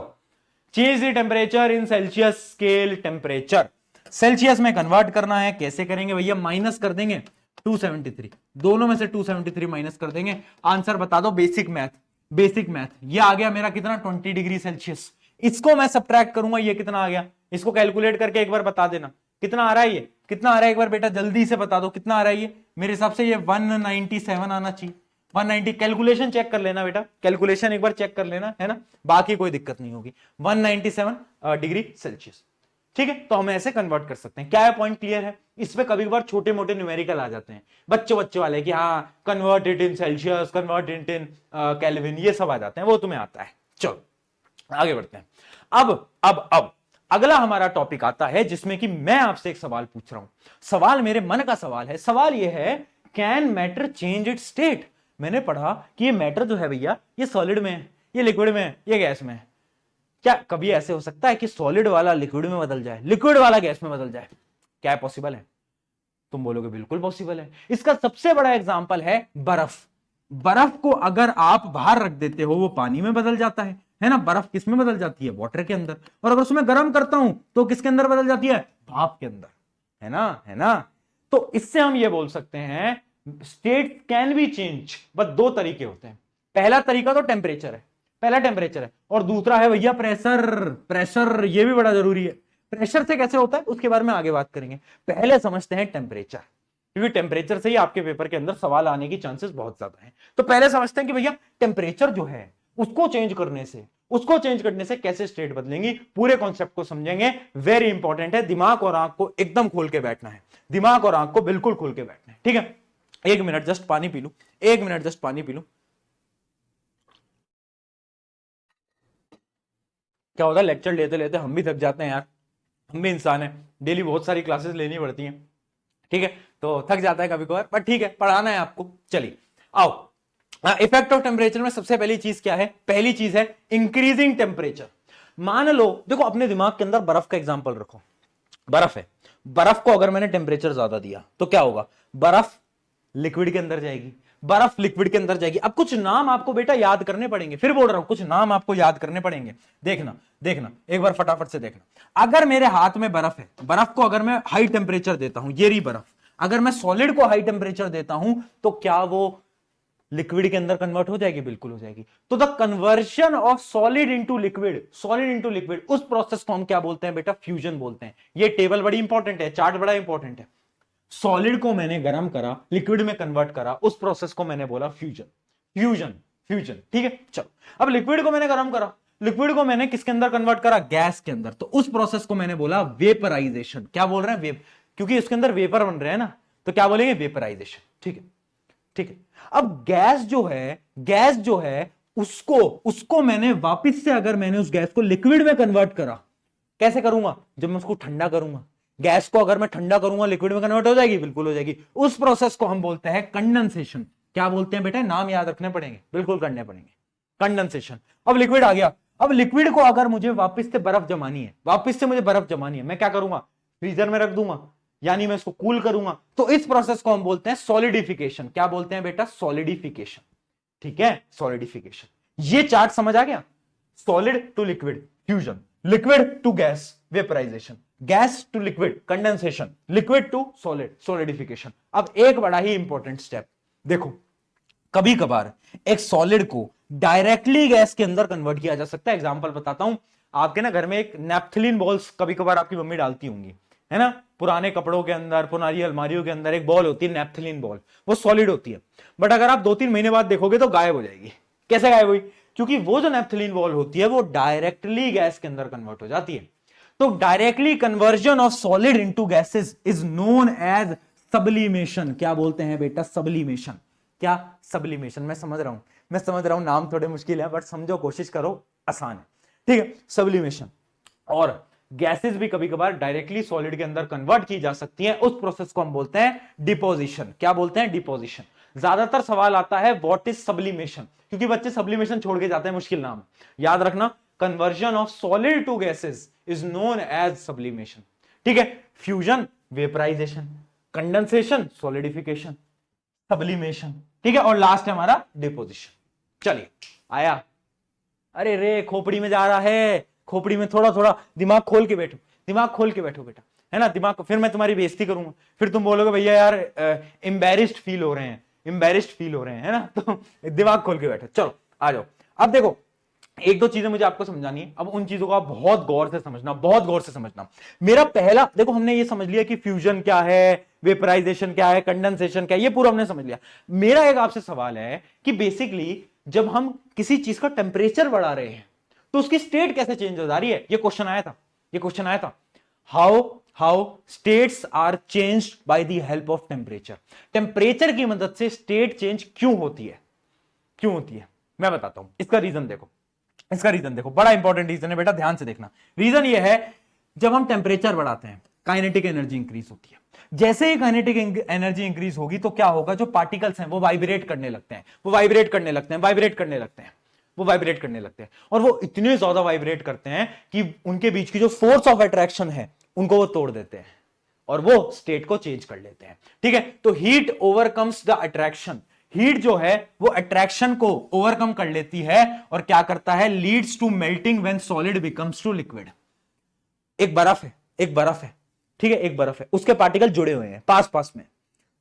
change the temperature in Celsius scale temperature. Celsius में कन्वर्ट करना है, कैसे करेंगे भैया? माइनस कर देंगे 273, दोनों में से 273 माइनस कर देंगे। आंसर बता दो, बेसिक मैथ, बेसिक मैथ। ये आ गया मेरा कितना? 20 डिग्री सेल्सियस। इसको मैं सब्ट्रैक्ट करूंगा, ये कितना आ गया? इसको कैलकुलेट करके एक बार बता देना कितना आ रहा है। ये कितना आ रहा है एक बार बेटा जल्दी से बता दो, कितना आ रहा है ये? मेरे हिसाब से ये 197 आना चाहिए, 190 कैलकुलेशन चेक कर लेना बेटा, कैलकुलेशन एक बार चेक कर लेना, है ना, बाकी कोई दिक्कत नहीं होगी। 197 डिग्री सेल्सियस, ठीक है। तो हम ऐसे कन्वर्ट कर सकते हैं। क्या है पॉइंट क्लियर है? इसमें कभी कभार छोटे मोटे न्यूमेरिकल आ जाते हैं बच्चे वाले कि हाँ convert it in Celsius, convert it in kelvin, ये सब आ जाते हैं, वो तुम्हें आता है। चलो आगे बढ़ते हैं। अब अगला हमारा टॉपिक आता है जिसमें कि मैं आपसे एक सवाल पूछ रहा हूं। सवाल मेरे मन का सवाल है। सवाल ये है, can matter change it's state? मैंने पढ़ा कि ये मैटर जो है भैया, ये सॉलिड में है, ये लिक्विड में है, ये गैस में है। क्या कभी ऐसे हो सकता है कि सॉलिड वाला लिक्विड में बदल जाए, लिक्विड वाला गैस में बदल जाए? क्या है पॉसिबल है? तुम बोलोगे बिल्कुल पॉसिबल है। इसका सबसे बड़ा एग्जांपल है बर्फ। बर्फ को अगर आप बाहर रख देते हो वो पानी में बदल जाता है ना। बर्फ किस में बदल जाती है? वाटर के अंदर। और अगर उसमें गर्म करता हूं तो किसके अंदर बदल जाती है? भाप के अंदर, है ना। तो इससे हम ये बोल सकते हैं स्टेट कैन बी चेंज, बस दो तरीके होते हैं। पहला तरीका तो टेम्परेचर है, पहला टेम्परेचर है, और दूसरा है भैया प्रेशर। ये भी बड़ा जरूरी है। प्रेशर से कैसे होता है उसके बारे में आगे बात करेंगे। पहले समझते हैं टेम्परेचर, क्योंकि टेम्परेचर से ही आपके पेपर के अंदर सवाल आने की चांसेस बहुत ज्यादा हैं। तो पहले समझते हैं कि भैया टेम्परेचर जो है उसको चेंज करने से कैसे स्टेट बदलेंगी, पूरे कॉन्सेप्ट को समझेंगे। वेरी इंपॉर्टेंट है, दिमाग और आंख को एकदम खोल के बैठना है, दिमाग और आंख को बिल्कुल खोल के बैठना है, ठीक है। एक मिनट जस्ट पानी पी लूं, क्या होता है लेक्चर लेते लेते हम भी थक जाते हैं यार, हम भी इंसान हैं, डेली बहुत सारी क्लासेस लेनी पड़ती हैं, ठीक है, तो थक जाता है कभी कभार, पर ठीक है, पढ़ाना है आपको। चलिए आओ, इफेक्ट ऑफ टेम्परेचर में सबसे पहली चीज क्या है? पहली चीज है इंक्रीजिंग टेम्परेचर। मान लो, देखो अपने दिमाग के अंदर बर्फ का एग्जांपल रखो, बर्फ है, बर्फ को अगर मैंने टेम्परेचर ज्यादा दिया तो क्या होगा? बर्फ लिक्विड के अंदर जाएगी, बर्फ लिक्विड के अंदर जाएगी। अब कुछ नाम आपको बेटा याद करने पड़ेंगे, फिर बोल रहा हूं कुछ नाम आपको याद करने पड़ेंगे। देखना एक बार फटाफट से देखना। अगर मेरे हाथ में बर्फ है, बर्फ को अगर मैं हाई टेम्परेचर देता हूं, ये रही बर्फ, अगर मैं सॉलिड को हाई टेम्परेचर देता हूं तो क्या वो लिक्विड के अंदर कन्वर्ट हो जाएगी? बिल्कुल हो जाएगी। तो the conversion of solid into liquid, उस प्रोसेस को हम क्या बोलते हैं बेटा? फ्यूजन बोलते हैं। ये टेबल बड़ी इंपॉर्टेंट है, चार्ट बड़ा इंपॉर्टेंट है। सॉलिड को मैंने गर्म करा, लिक्विड में कन्वर्ट करा, उस प्रोसेस को मैंने बोला फ्यूजन, ठीक है। चलो, अब लिक्विड को मैंने गर्म करा, लिक्विड को मैंने किसके अंदर कन्वर्ट करा? गैस के अंदर, तो उस प्रोसेस को मैंने बोला वेपराइजेशन। क्या बोल रहे हैं? क्योंकि इसके अंदर वेपर बन रहे हैं ना, तो क्या बोलेंगे? वेपराइजेशन, ठीक है। अब गैस जो है उसको मैंने वापिस से, अगर मैंने उस गैस को लिक्विड में कन्वर्ट करा, कैसे करूंगा? जब मैं उसको ठंडा करूंगा, गैस को अगर मैं ठंडा करूंगा लिक्विड में कन्वर्ट हो जाएगी? बिल्कुल हो जाएगी। उस प्रोसेस को हम बोलते हैं कंडेंसेशन। क्या बोलते हैं बेटा? नाम याद रखने पड़ेंगे, बिल्कुल करने पड़ेंगे, कंडेंसेशन। अब लिक्विड आ गया, अब लिक्विड को अगर मुझे वापस से बर्फ जमानी है, मैं क्या करूंगा? फ्रीजर में रख दूंगा, यानी मैं इसको कूल करूंगा। तो इस प्रोसेस को हम बोलते हैं सॉलिडिफिकेशन। क्या बोलते हैं बेटा? सॉलिडिफिकेशन, ठीक है, सॉलिडिफिकेशन। ये चार्ट समझ आ गया? Solid to liquid fusion, liquid to gas vaporization, gas to liquid condensation, liquid to solid solidification. अब एक बड़ा ही इंपॉर्टेंट स्टेप देखो, कभी कभार एक सॉलिड को डायरेक्टली गैस के अंदर कन्वर्ट किया जा सकता है। एग्जांपल बताता हूं, आपके ना घर में एक नैप्थलीन बॉल्स कभी कभार आपकी मम्मी डालती होंगी, है ना, पुराने कपड़ों के अंदर, पुरानी अलमारियों के अंदर एक बॉल होती है नैप्थलीन बॉल, वो सॉलिड होती है, बट अगर आप 2-3 महीने बाद देखोगे तो गायब हो जाएगी। कैसे गायब हुई? क्योंकि वो जो नैप्थलीन बॉल होती है वो डायरेक्टली गैस के अंदर कन्वर्ट हो जाती है। तो directly conversion of solid into gases is known as sublimation. क्या बोलते हैं बेटा? सब्लिमेशन। क्या? सब्लिमेशन। मैं समझ रहा हूं नाम थोड़े मुश्किल है, बट समझो, कोशिश करो, आसान है, ठीक है, सब्लिमेशन। और गैसेस भी कभी कभार डायरेक्टली सॉलिड के अंदर कन्वर्ट की जा सकती हैं, उस प्रोसेस को हम बोलते हैं डिपोजिशन। क्या बोलते हैं? डिपोजिशन। ज्यादातर सवाल आता है व्हाट इज सब्लिमेशन, क्योंकि बच्चे सब्लिमेशन छोड़ के जाते हैं, मुश्किल नाम, याद रखना। Conversion of solid to gases is known as sublimation, ठीक है। Fusion vaporization, condensation solidification, sublimation, ठीक है, और लास्ट है हमारा डिपोजिशन। चलिए आया, अरे रे खोपड़ी में जा रहा है, खोपड़ी में थोड़ा थोड़ा दिमाग खोल के बैठो बेटा, है ना, दिमाग। फिर मैं तुम्हारी बेइज्जती करूंगा, फिर तुम बोलोगे भैया यार एम्बैरेस्ड फील हो रहे हैं, है ना, तो दिमाग खोल के बैठो। चलो आ जाओ। अब देखो, एक दो चीजें मुझे आपको समझानी है, अब उन चीजों को आप बहुत गौर से समझना। मेरा पहला, देखो हमने ये समझ लिया कि फ्यूजन क्या है, वेपराइजेशन क्या है, कंडेंसेशन क्या है, ये पूरा हमने समझ लिया। मेरा एक आपसे सवाल है कि बेसिकली जब हम किसी चीज का टेम्परेचर बढ़ा रहे हैं तो उसकी स्टेट कैसे चेंज हो जा रही है? ये क्वेश्चन आया था, ये क्वेश्चन आया था। How states are changed by the help of temperature. Temperature की मदद से स्टेट चेंज क्यों होती है? क्यों होती है मैं बताता हूं। इसका रीजन देखो, इसका रीजन देखो, बड़ा इंपॉर्टेंट रीजन है बेटा, ध्यान से देखना। रीजन ये है, जब हम टेम्परेचर बढ़ाते हैं काइनेटिक एनर्जी इंक्रीज होती है। जैसे ही काइनेटिक एनर्जी इंक्रीज होगी तो क्या होगा, जो पार्टिकल्स हैं वो वाइब्रेट करने लगते हैं, वो वाइब्रेट करने लगते हैं, वाइब्रेट करने लगते हैं, वो वाइब्रेट करने लगते हैं, और वो इतने ज्यादा वाइब्रेट करते हैं कि उनके बीच की जो फोर्स ऑफ अट्रैक्शन है उनको वो तोड़ देते हैं और वो स्टेट को चेंज कर लेते हैं। ठीक है, तो heat overcomes the attraction. Heat जो है वो अट्रैक्शन को ओवरकम कर लेती है और क्या करता है, leads to melting when solid becomes to liquid. एक बर्फ है, एक बर्फ है, ठीक है, एक बर्फ है, उसके पार्टिकल जुड़े हुए हैं पास पास में।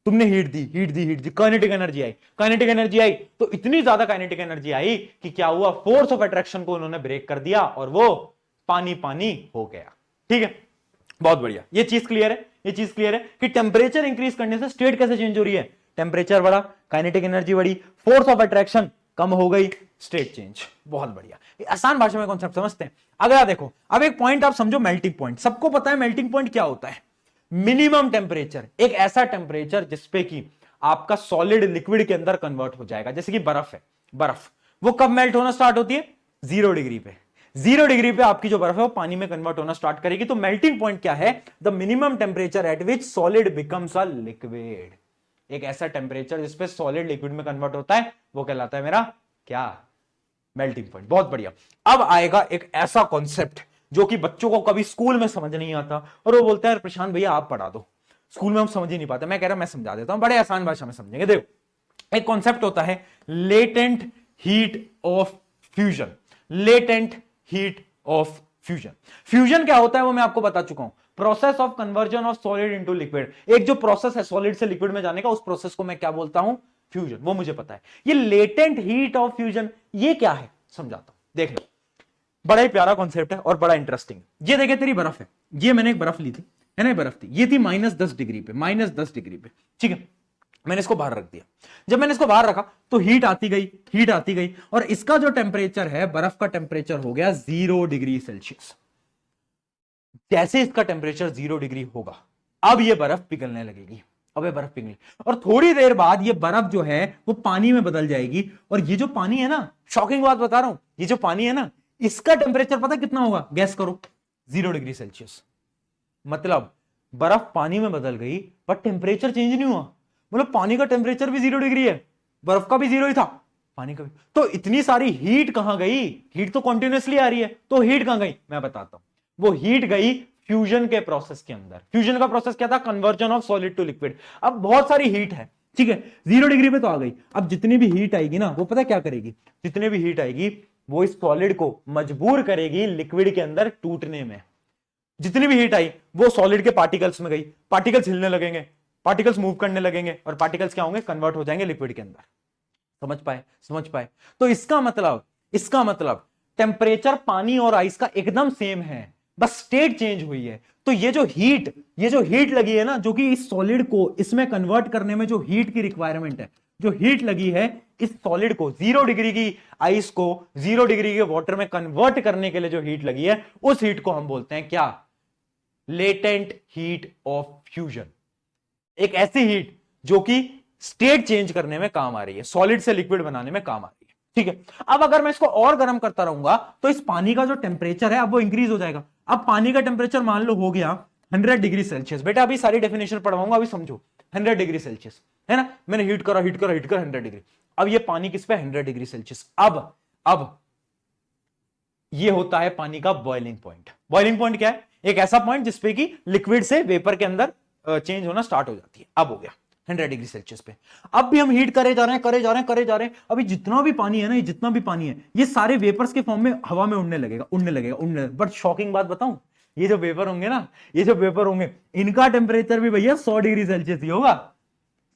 तुमने हीट दी, हीट दी, हीट दी, काइनेटिक एनर्जी आई, काइनेटिक एनर्जी आई, तो इतनी ज्यादा काइनेटिक एनर्जी आई कि क्या हुआ, फोर्स ऑफ अट्रैक्शन को उन्होंने ब्रेक कर दिया और वो पानी पानी हो गया। ठीक है, बहुत बढ़िया, ये चीज क्लियर है, ये चीज क्लियर है कि टेम्परेचर इंक्रीज करने से स्टेट कैसे चेंज हो रही है। टेम्परेचर बढ़ा, काइनेटिक एनर्जी बढ़ी, फोर्स ऑफ अट्रैक्शन कम हो गई, स्टेट चेंज। बहुत बढ़िया, ये आसान भाषा में कॉन्सेप्ट समझते हैं। अगला देखो, अब एक पॉइंट आप समझो, मेल्टिंग पॉइंट। सबको पता है मेल्टिंग पॉइंट क्या होता है। मिनिमम टेम्परेचर, एक ऐसा टेम्परेचर जिसपे कि आपका सॉलिड लिक्विड के अंदर कन्वर्ट हो जाएगा। जैसे कि बर्फ है, बर्फ वो कब मेल्ट होना स्टार्ट होती है, 0 डिग्री पे। 0 डिग्री पे आपकी जो बर्फ है वो पानी में कन्वर्ट होना स्टार्ट करेगी। तो मेल्टिंग पॉइंट क्या है, the minimum temperature at which solid becomes a liquid. एक ऐसा टेम्परेचर जिसपे सॉलिड लिक्विड में कन्वर्ट होता है वो कहलाता है मेरा क्या, मेल्टिंग पॉइंट। बहुत बढ़िया। अब आएगा एक ऐसा कॉन्सेप्ट जो कि बच्चों को कभी स्कूल में समझ नहीं आता और वो बोलते हैं प्रशांत भैया आप पढ़ा दो, स्कूल में हम समझ ही नहीं पाते। मैं कह रहा मैं समझा देता हूं, बड़े आसान भाषा में समझेंगे। देखो, एक कॉन्सेप्ट होता है latent heat of fusion. Latent heat of fusion. Fusion क्या होता है वो मैं आपको बता चुका हूं, process of conversion of solid into liquid. एक जो प्रोसेस है सॉलिड से लिक्विड में जाने का, उस प्रोसेस को मैं क्या बोलता हूं, फ्यूजन। वो मुझे पता है। ये लेटेंट हीट ऑफ फ्यूजन ये क्या है समझाता हूं, देख लो। बड़ा ही प्यारा कॉन्सेप्ट है और बड़ा इंटरेस्टिंग। ये देखे तेरी बर्फ है, ये मैंने एक बर्फ ली थी, है ना, बर्फ थी, ये थी -10 डिग्री पे, -10 डिग्री पे। ठीक है, मैंने इसको बाहर रख दिया। जब मैंने इसको बाहर रखा तो हीट आती गई, हीट आती गई, और इसका जो टेम्परेचर है, बर्फ का टेम्परेचर हो गया 0 डिग्री सेल्सियस। जैसे इसका टेम्परेचर 0 डिग्री होगा, अब ये बर्फ पिघलने लगेगी। अब ये बर्फ पिघली और थोड़ी देर बाद ये बर्फ जो है वो पानी में बदल जाएगी। और ये जो पानी है ना, शॉकिंग बात बता रहा हूं, ये जो पानी है ना, इसका टेम्परेचर पता कितना होगा, गैस करो, 0 डिग्री सेल्सियस। मतलब बर्फ पानी में बदल गई बट टेम्परेचर चेंज नहीं हुआ। मतलब पानी का टेम्परेचर भी 0 डिग्री है, बर्फ का भी 0 ही था, पानी का भी। तो इतनी सारी हीट कहां गई, हीट तो कंटिन्यूअसली आ रही है, तो हीट कहां गई मैं बताता हूं। वो हीट गई फ्यूजन के प्रोसेस के अंदर। फ्यूजन का प्रोसेस क्या था, conversion of solid to liquid. अब बहुत सारी हीट है, ठीक है, 0 डिग्री पे तो आ गई। अब जितनी भी हीट आएगी ना, वो पता क्या करेगी, जितनी भी हीट आएगी वो इस सॉलिड को मजबूर करेगी लिक्विड के अंदर टूटने में। जितनी भी हीट आई वो सॉलिड के पार्टिकल्स में गई, पार्टिकल्स हिलने लगेंगे, पार्टिकल्स मूव करने लगेंगे, और पार्टिकल्स क्या होंगे, कन्वर्ट हो जाएंगे लिक्विड के अंदर। समझ पाए, समझ पाए। तो इसका मतलब टेम्परेचर पानी और आइस का एकदम सेम है, बस स्टेट चेंज हुई है। तो ये जो हीट लगी है ना, जो कि इस सॉलिड को इसमें कन्वर्ट करने में जो हीट की रिक्वायरमेंट है, जो हीट लगी है इस सॉलिड को 0 डिग्री की आइस को 0 डिग्री के वाटर में कन्वर्ट करने के लिए जो हीट लगी है, उस हीट को हम बोलते हैं क्या, लेटेंट हीट ऑफ फ्यूजन। एक ऐसी हीट जो कि स्टेट चेंज करने में काम आ रही है, सॉलिड से लिक्विड बनाने में काम आ रही है। ठीक है, अब अगर मैं इसको और गर्म करता रहूंगा तो इस पानी का जो टेम्परेचर है अब वो इंक्रीज हो जाएगा। अब पानी का टेम्परेचर मान लो हो गया 100 डिग्री सेल्सियस। बेटा अभी सारी डेफिनेशन पढ़वाऊंगा, अभी समझो। 100 डिग्री सेल्सियस है ना, मैंने हीट करा 100 डिग्री। अब ये पानी किस पे, 100 डिग्री सेल्सियस। अब ये होता है पानी का बॉइलिंग पॉइंट। बॉइलिंग पॉइंट क्या है, एक ऐसा पॉइंट जिसपे कि लिक्विड से वेपर के अंदर चेंज होना स्टार्ट हो जाती है। अब हो गया 100 डिग्री सेल्सियस पे। अब भी हम हीट करे जा रहे हैं। अभी जितना भी पानी है ना, ये जितना भी पानी है, ये सारे वेपर्स के फॉर्म में हवा में उड़ने लगेगा। बट शॉकिंग बात बताऊं, ये जो वेपर होंगे ना, इनका टेम्परेचर भी भैया 100 डिग्री सेल्सियस ही होगा,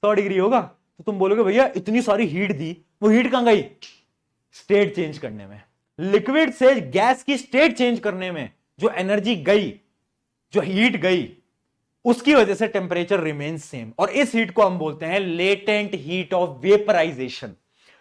100 डिग्री होगा। तो तुम बोलोगे भैया इतनी सारी हीट दी, वो हीट कहां गई, स्टेट चेंज करने में। लिक्विड से गैस की स्टेट चेंज करने में जो एनर्जी गई, जो हीट गई, उसकी वजह से टेम्परेचर रिमेन्स सेम, और इस हीट को हम बोलते हैं latent heat of vaporization.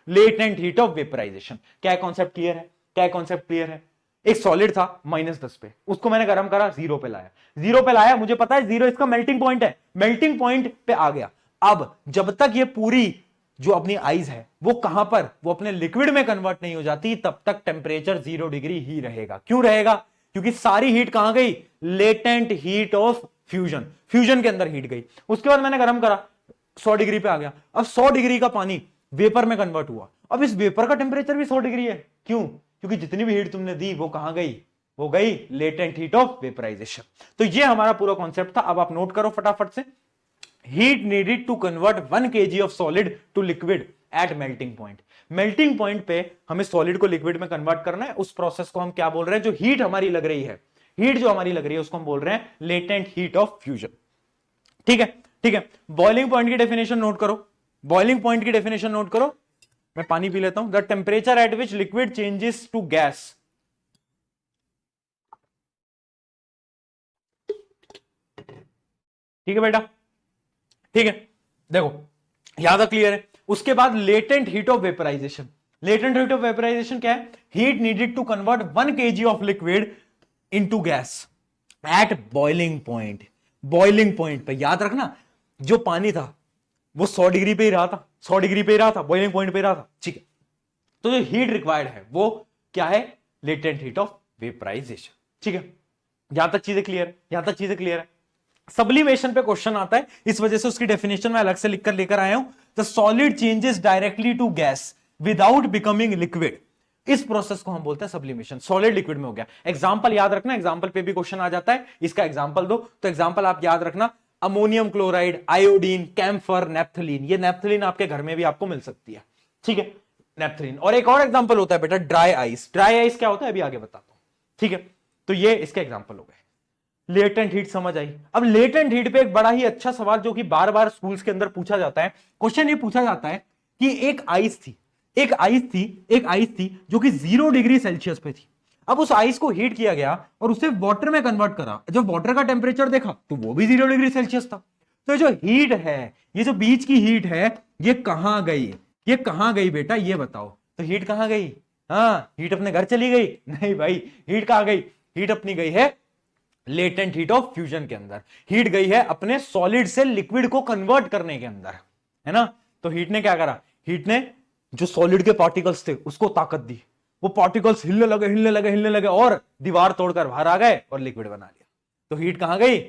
Latent heat of vaporization. क्या कॉन्सेप्ट क्लियर है? क्या कॉन्सेप्ट क्लियर है? एक सॉलिड था -10 पे, उसको मैंने गर्म करा, 0 पे लाया, 0 पे लाया, मुझे पता है 0 इसका मेल्टिंग पॉइंट है, मेल्टिंग पॉइंट पे आ गया। अब जब तक ये पूरी जो अपनी आइस है वो कहां पर, वो अपने लिक्विड में कन्वर्ट नहीं हो जाती, तब तक टेम्परेचर 0 डिग्री ही रहेगा। क्यों रहेगा? क्योंकि सारी हीट कहां गई? Latent heat of fusion, fusion के अंदर हीट गई। उसके बाद मैंने गर्म करा, 100 डिग्री पे आ गया। अब 100 डिग्री का पानी वेपर में कन्वर्ट हुआ, अब इस वेपर का टेम्परेचर भी 100 डिग्री है। क्यों? क्योंकि जितनी भी हीट तुमने दी वो कहां गई? वो गई लेटेंट हीट ऑफ वेपराइजेशन। तो ये हमारा पूरा कॉन्सेप्ट था। अब आप नोट करो फटाफट से, heat needed to convert 1 kg of solid to liquid at melting point. Melting point पे हमें सॉलिड को लिक्विड में कन्वर्ट करना है। उस प्रोसेस को हम क्या बोल रहे हैं? जो हीट हमारी लग रही है, हीट जो हमारी लग रही है उसको हम बोल रहे हैं लेटेंट हीट ऑफ फ्यूजन। ठीक है, ठीक है। बॉइलिंग पॉइंट की डेफिनेशन नोट करो, बॉइलिंग पॉइंट की डेफिनेशन नोट करो। मैं पानी पी लेता हूं। The temperature at which liquid changes to gas. ठीक है बेटा, ठीक है। देखो यहां तक क्लियर है। उसके बाद latent heat of vaporization. Latent heat of vaporization क्या है? Heat needed to convert 1 kg of liquid into gas at boiling point. Boiling point पे याद रखना, जो पानी था वो 100 डिग्री पे ही रहा था, 100 डिग्री पे ही रहा था, बॉइलिंग पॉइंट पे ही रहा था। ठीक है, तो जो हीट रिक्वायर्ड है वो क्या है? Latent heat of vaporization. ठीक है, यहां तक चीजें क्लियर है? यहां तक चीजें क्लियर है? सब्लिमेशन पे क्वेश्चन आता है, इस वजह से उसकी डेफिनेशन में अलग से लिखकर लेकर आया हूं। The solid changes directly to gas without becoming liquid. इस प्रोसेस को हम बोलते हैं सब्लिमेशन। सॉलिड लिक्विड में हो गया। एग्जांपल याद रखना, एग्जांपल पे भी क्वेश्चन आ जाता है, इसका एग्जांपल दो। तो एग्जांपल आप याद रखना, ammonium chloride, iodine, camphor, naphthalene. ये नेप्थलीन आपके घर में भी आपको मिल सकती है। ठीक है, नेप्थलीन। और एक और एग्जांपल होता है बेटा ड्राई आइस। ड्राई आइस क्या होता है अभी आगे बताता हूं। ठीक है, तो ये इसके एग्जांपल हो गए। लेटेंट हीट समझ आई। अब लेटेंट हीट पे एक बड़ा ही अच्छा सवाल जो कि बार बार स्कूल्स के अंदर पूछा जाता है, क्वेश्चन ये पूछा जाता है कि एक आइस थी, एक आइस थी जो कि 0 डिग्री सेल्सियस पे थी। अब उस आइस को हीट किया गया और उसे वाटर में कन्वर्ट करा। जब वाटर का टेम्परेचर देखा तो वो भी 0 डिग्री सेल्सियस था। तो जो हीट है, ये जो बीच की हीट है, ये कहां गई? ये कहां गई बेटा, ये बताओ। तो हीट कहां गई? हाँ, हीट अपने घर चली गई? नहीं भाई, हीट कहां गई? हीट अपनी गई है लेटेंट हीट ऑफ फ्यूजन के अंदर। हीट गई है अपने सॉलिड से लिक्विड को कन्वर्ट करने के अंदर, है ना। तो हीट ने क्या करा? हीट ने जो सॉलिड के पार्टिकल्स थे उसको ताकत दी, वो पार्टिकल्स हिलने लगे, हिलने लगे, हिलने लगे और दीवार तोड़कर बाहर आ गए और लिक्विड बना लिया। तो हीट कहां गई?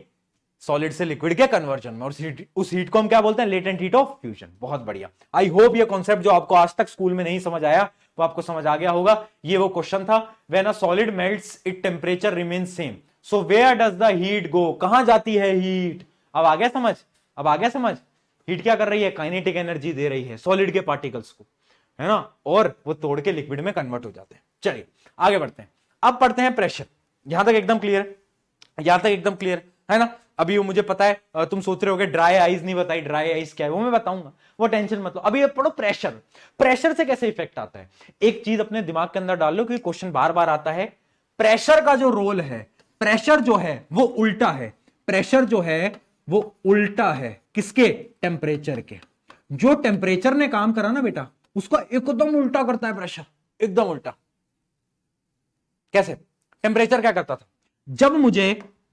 सॉलिड से लिक्विड के कन्वर्जन में। और उस हीट को हम क्या बोलते हैं? Latent heat of fusion. बहुत बढ़िया। आई होप ये कॉन्सेप्ट जो आपको आज तक स्कूल में नहीं समझ आया वो आपको समझ आ गया होगा। ये वो क्वेश्चन था, when a solid melts it temperature remains same, so where does the heat go? कहां जाती है हीट? अब आ गया समझ? अब आ गया समझ? हीट क्या कर रही है? काइनेटिक एनर्जी दे रही है सॉलिड के पार्टिकल्स को, है ना, और वो तोड़ के लिक्विड में कन्वर्ट हो जाते हैं। चलिए आगे बढ़ते हैं। अब पढ़ते हैं प्रेशर। यहां तक एकदम क्लियर है? यहां तक एकदम क्लियर है ना? अभी वो मुझे पता है तुम सोच रहे होगे ड्राई आइस नहीं बताई, ड्राई आइस क्या है? वो मैं बताऊंगा, वो टेंशन मत लो। अभी ये पढ़ो प्रेशर। प्रेशर से कैसे इफेक्ट आता है? एक चीज अपने दिमाग के अंदर डाल लो क्योंकि क्वेश्चन बार बार आता है। प्रेशर का जो रोल है, प्रेशर जो है वो उल्टा है। प्रेशर जो है वो उल्टा है किसके? टेम्परेचर के। जो टेम्परेचर ने काम करा ना बेटा, उसका एकदम उल्टा करता है प्रेशर, एकदम उल्टा। कैसे? टेम्परेचर क्या करता था?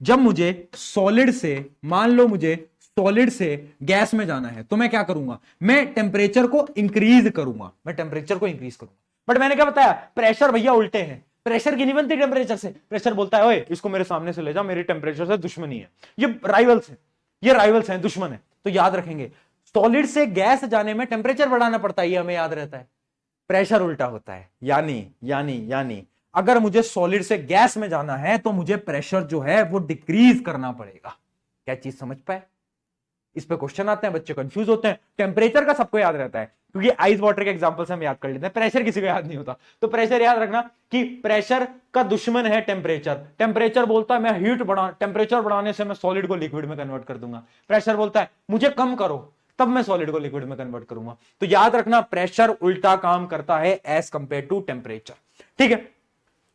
जब मुझे सॉलिड से, मान लो मुझे सॉलिड से गैस में जाना है, तो मैं क्या करूंगा? मैं टेम्परेचर को इंक्रीज करूंगा, मैं टेम्परेचर को इंक्रीज करूंगा। बट मैंने क्या बताया? प्रेशर भैया उल्टे हैं। प्रेशर की नहीं बनती टेम्परेचर से। प्रेशर बोलता है ओए इसको मेरे सामने से ले जा, मेरी टेम्परेचर से दुश्मनी है, ये राइवल्स है, ये राइवल्स हैं, दुश्मन है। तो याद रखेंगे, सॉलिड से गैस जाने में टेम्परेचर बढ़ाना पड़ता है, ये हमें याद रहता है। प्रेशर उल्टा होता है। यानी अगर मुझे सॉलिड से गैस में जाना है तो मुझे प्रेशर जो है वो डिक्रीज करना पड़ेगा। क्या चीज समझ पाए? इस पे क्वेश्चन आते हैं, बच्चे कंफ्यूज होते हैं। टेम्परेचर का सबको याद रहता है क्योंकि आइस वाटर के एग्जांपल से हम याद कर लेते हैं, प्रेशर किसी को याद नहीं होता। तो प्रेशर याद रखना कि प्रेशर का दुश्मन है टेम्परेचर। टेम्परेचर बोलता है मैं हीट बढ़ा, टेम्परेचर बढ़ाने से मैं सॉलिड को लिक्विड में कन्वर्ट कर दूंगा। प्रेशर बोलता है मुझे कम करो, तब मैं सॉलिड को लिक्विड में कन्वर्ट करूंगा। तो याद रखना प्रेशर उल्टा काम करता है एज कंपेयर टू टेम्परेचर। ठीक है,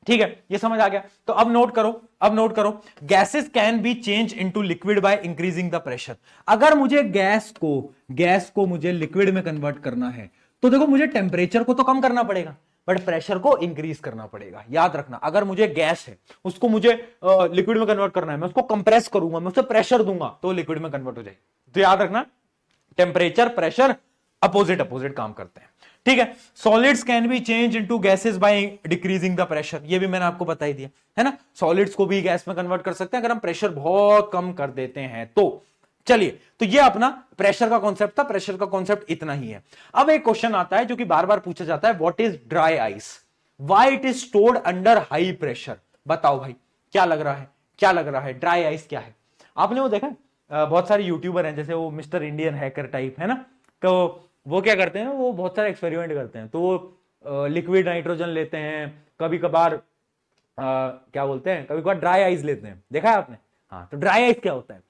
ठीक है, ये समझ आ गया। तो अब नोट करो, अब नोट करो, gases can be change into liquid by increasing the pressure. अगर मुझे गैस को मुझे लिक्विड में कन्वर्ट करना है तो देखो मुझे टेम्परेचर को तो कम करना पड़ेगा बट प्रेशर को इंक्रीज करना पड़ेगा। याद रखना, अगर मुझे गैस है उसको मुझे लिक्विड में कन्वर्ट करना है, मैं उसको कंप्रेस करूंगा, मैं उससे प्रेशर दूंगा तो लिक्विड में कन्वर्ट हो जाएगी। तो याद रखना, टेम्परेचर प्रेशर अपोजिट अपोजिट काम करते हैं। ठीक है, solids can be change into gases by decreasing the pressure, ये भी मैंने आपको बता ही दिया है ना। सॉलिड्स को भी गैस में कन्वर्ट कर सकते हैं अगर हम प्रेशर बहुत कम कर देते हैं तो। चलिए, तो ये अपना प्रेशर का कॉन्सेप्ट था, प्रेशर का कॉन्सेप्ट इतना ही है। अब एक क्वेश्चन आता है जो कि बार बार पूछा जाता है, what is dry ice, why it is stored under high pressure. बताओ भाई, क्या लग रहा है, क्या लग रहा है, ड्राई आइस क्या है? आपने वो देखा, बहुत सारे यूट्यूबर हैं जैसे वो मिस्टर इंडियन हैकर टाइप है ना, तो वो क्या करते हैं, वो बहुत सारे एक्सपेरिमेंट करते हैं। तो वो लिक्विड नाइट्रोजन लेते हैं, कभी कभार क्या बोलते हैं, कभी कभार ड्राई आइस लेते हैं, देखा है आपने? हाँ, तो ड्राई आइस क्या होता है?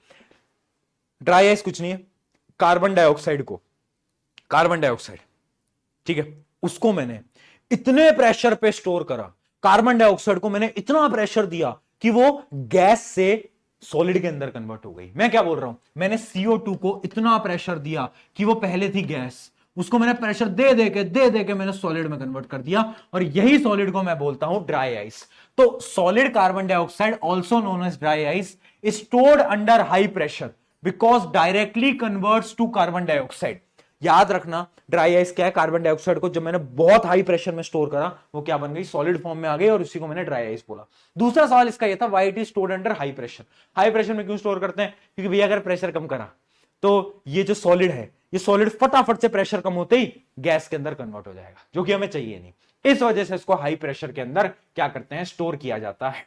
ड्राई आइस कुछ नहीं है, कार्बन डाइऑक्साइड, ठीक है, उसको मैंने इतने प्रेशर पे स्टोर करा, कार्बन डाइऑक्साइड को मैंने इतना प्रेशर दिया कि वो गैस से सॉलिड के अंदर कन्वर्ट हो गई। मैं क्या बोल रहा हूं, मैंने CO2 को इतना प्रेशर दिया कि वो पहले थी गैस, उसको मैंने प्रेशर दे के मैंने सॉलिड में कन्वर्ट कर दिया, और यही सॉलिड को मैं बोलता हूं ड्राई आइस। तो solid carbon dioxide also known as dry ice stored under high pressure because directly converts to carbon dioxide. याद रखना, ड्राई आइस क्या है, कार्बन डाइऑक्साइड को जब मैंने बहुत हाई प्रेशर में स्टोर करा वो क्या बन गई, सॉलिड फॉर्म में आ गई, और उसी को मैंने ड्राई आइस बोला। दूसरा सवाल इसका ये था, why it is stored under high pressure. High pressure में क्यों स्टोर करते हैं? क्योंकि भैया अगर प्रेशर कम करा तो ये जो सॉलिड है, ये सॉलिड फटाफट से प्रेशर कम होते ही गैस के अंदर कन्वर्ट हो जाएगा, जो कि हमें चाहिए नहीं। इस वजह से इसको हाई प्रेशर के अंदर क्या करते हैं, स्टोर किया जाता है।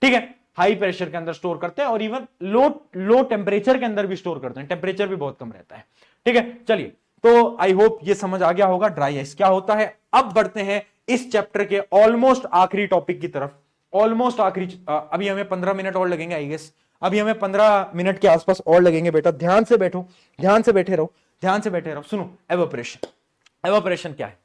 ठीक है, हाई प्रेशर के अंदर स्टोर करते हैं, और इवन लो टेम्परेचर के अंदर भी स्टोर करते हैं, टेम्परेचर भी बहुत कम रहता है। ठीक है, चलिए, तो आई होप ये समझ आ गया होगा ड्राई आइस क्या होता है। अब बढ़ते हैं इस चैप्टर के ऑलमोस्ट आखिरी टॉपिक की तरफ, ऑलमोस्ट आखिरी। अभी हमें 15 मिनट और लगेंगे आई गेस, अभी हमें 15 मिनट के आसपास और लगेंगे। बेटा ध्यान से बैठो, ध्यान से बैठे रहो, ध्यान से बैठे रहो। सुनो, एवोपरेशन। एवोपरेशन क्या है?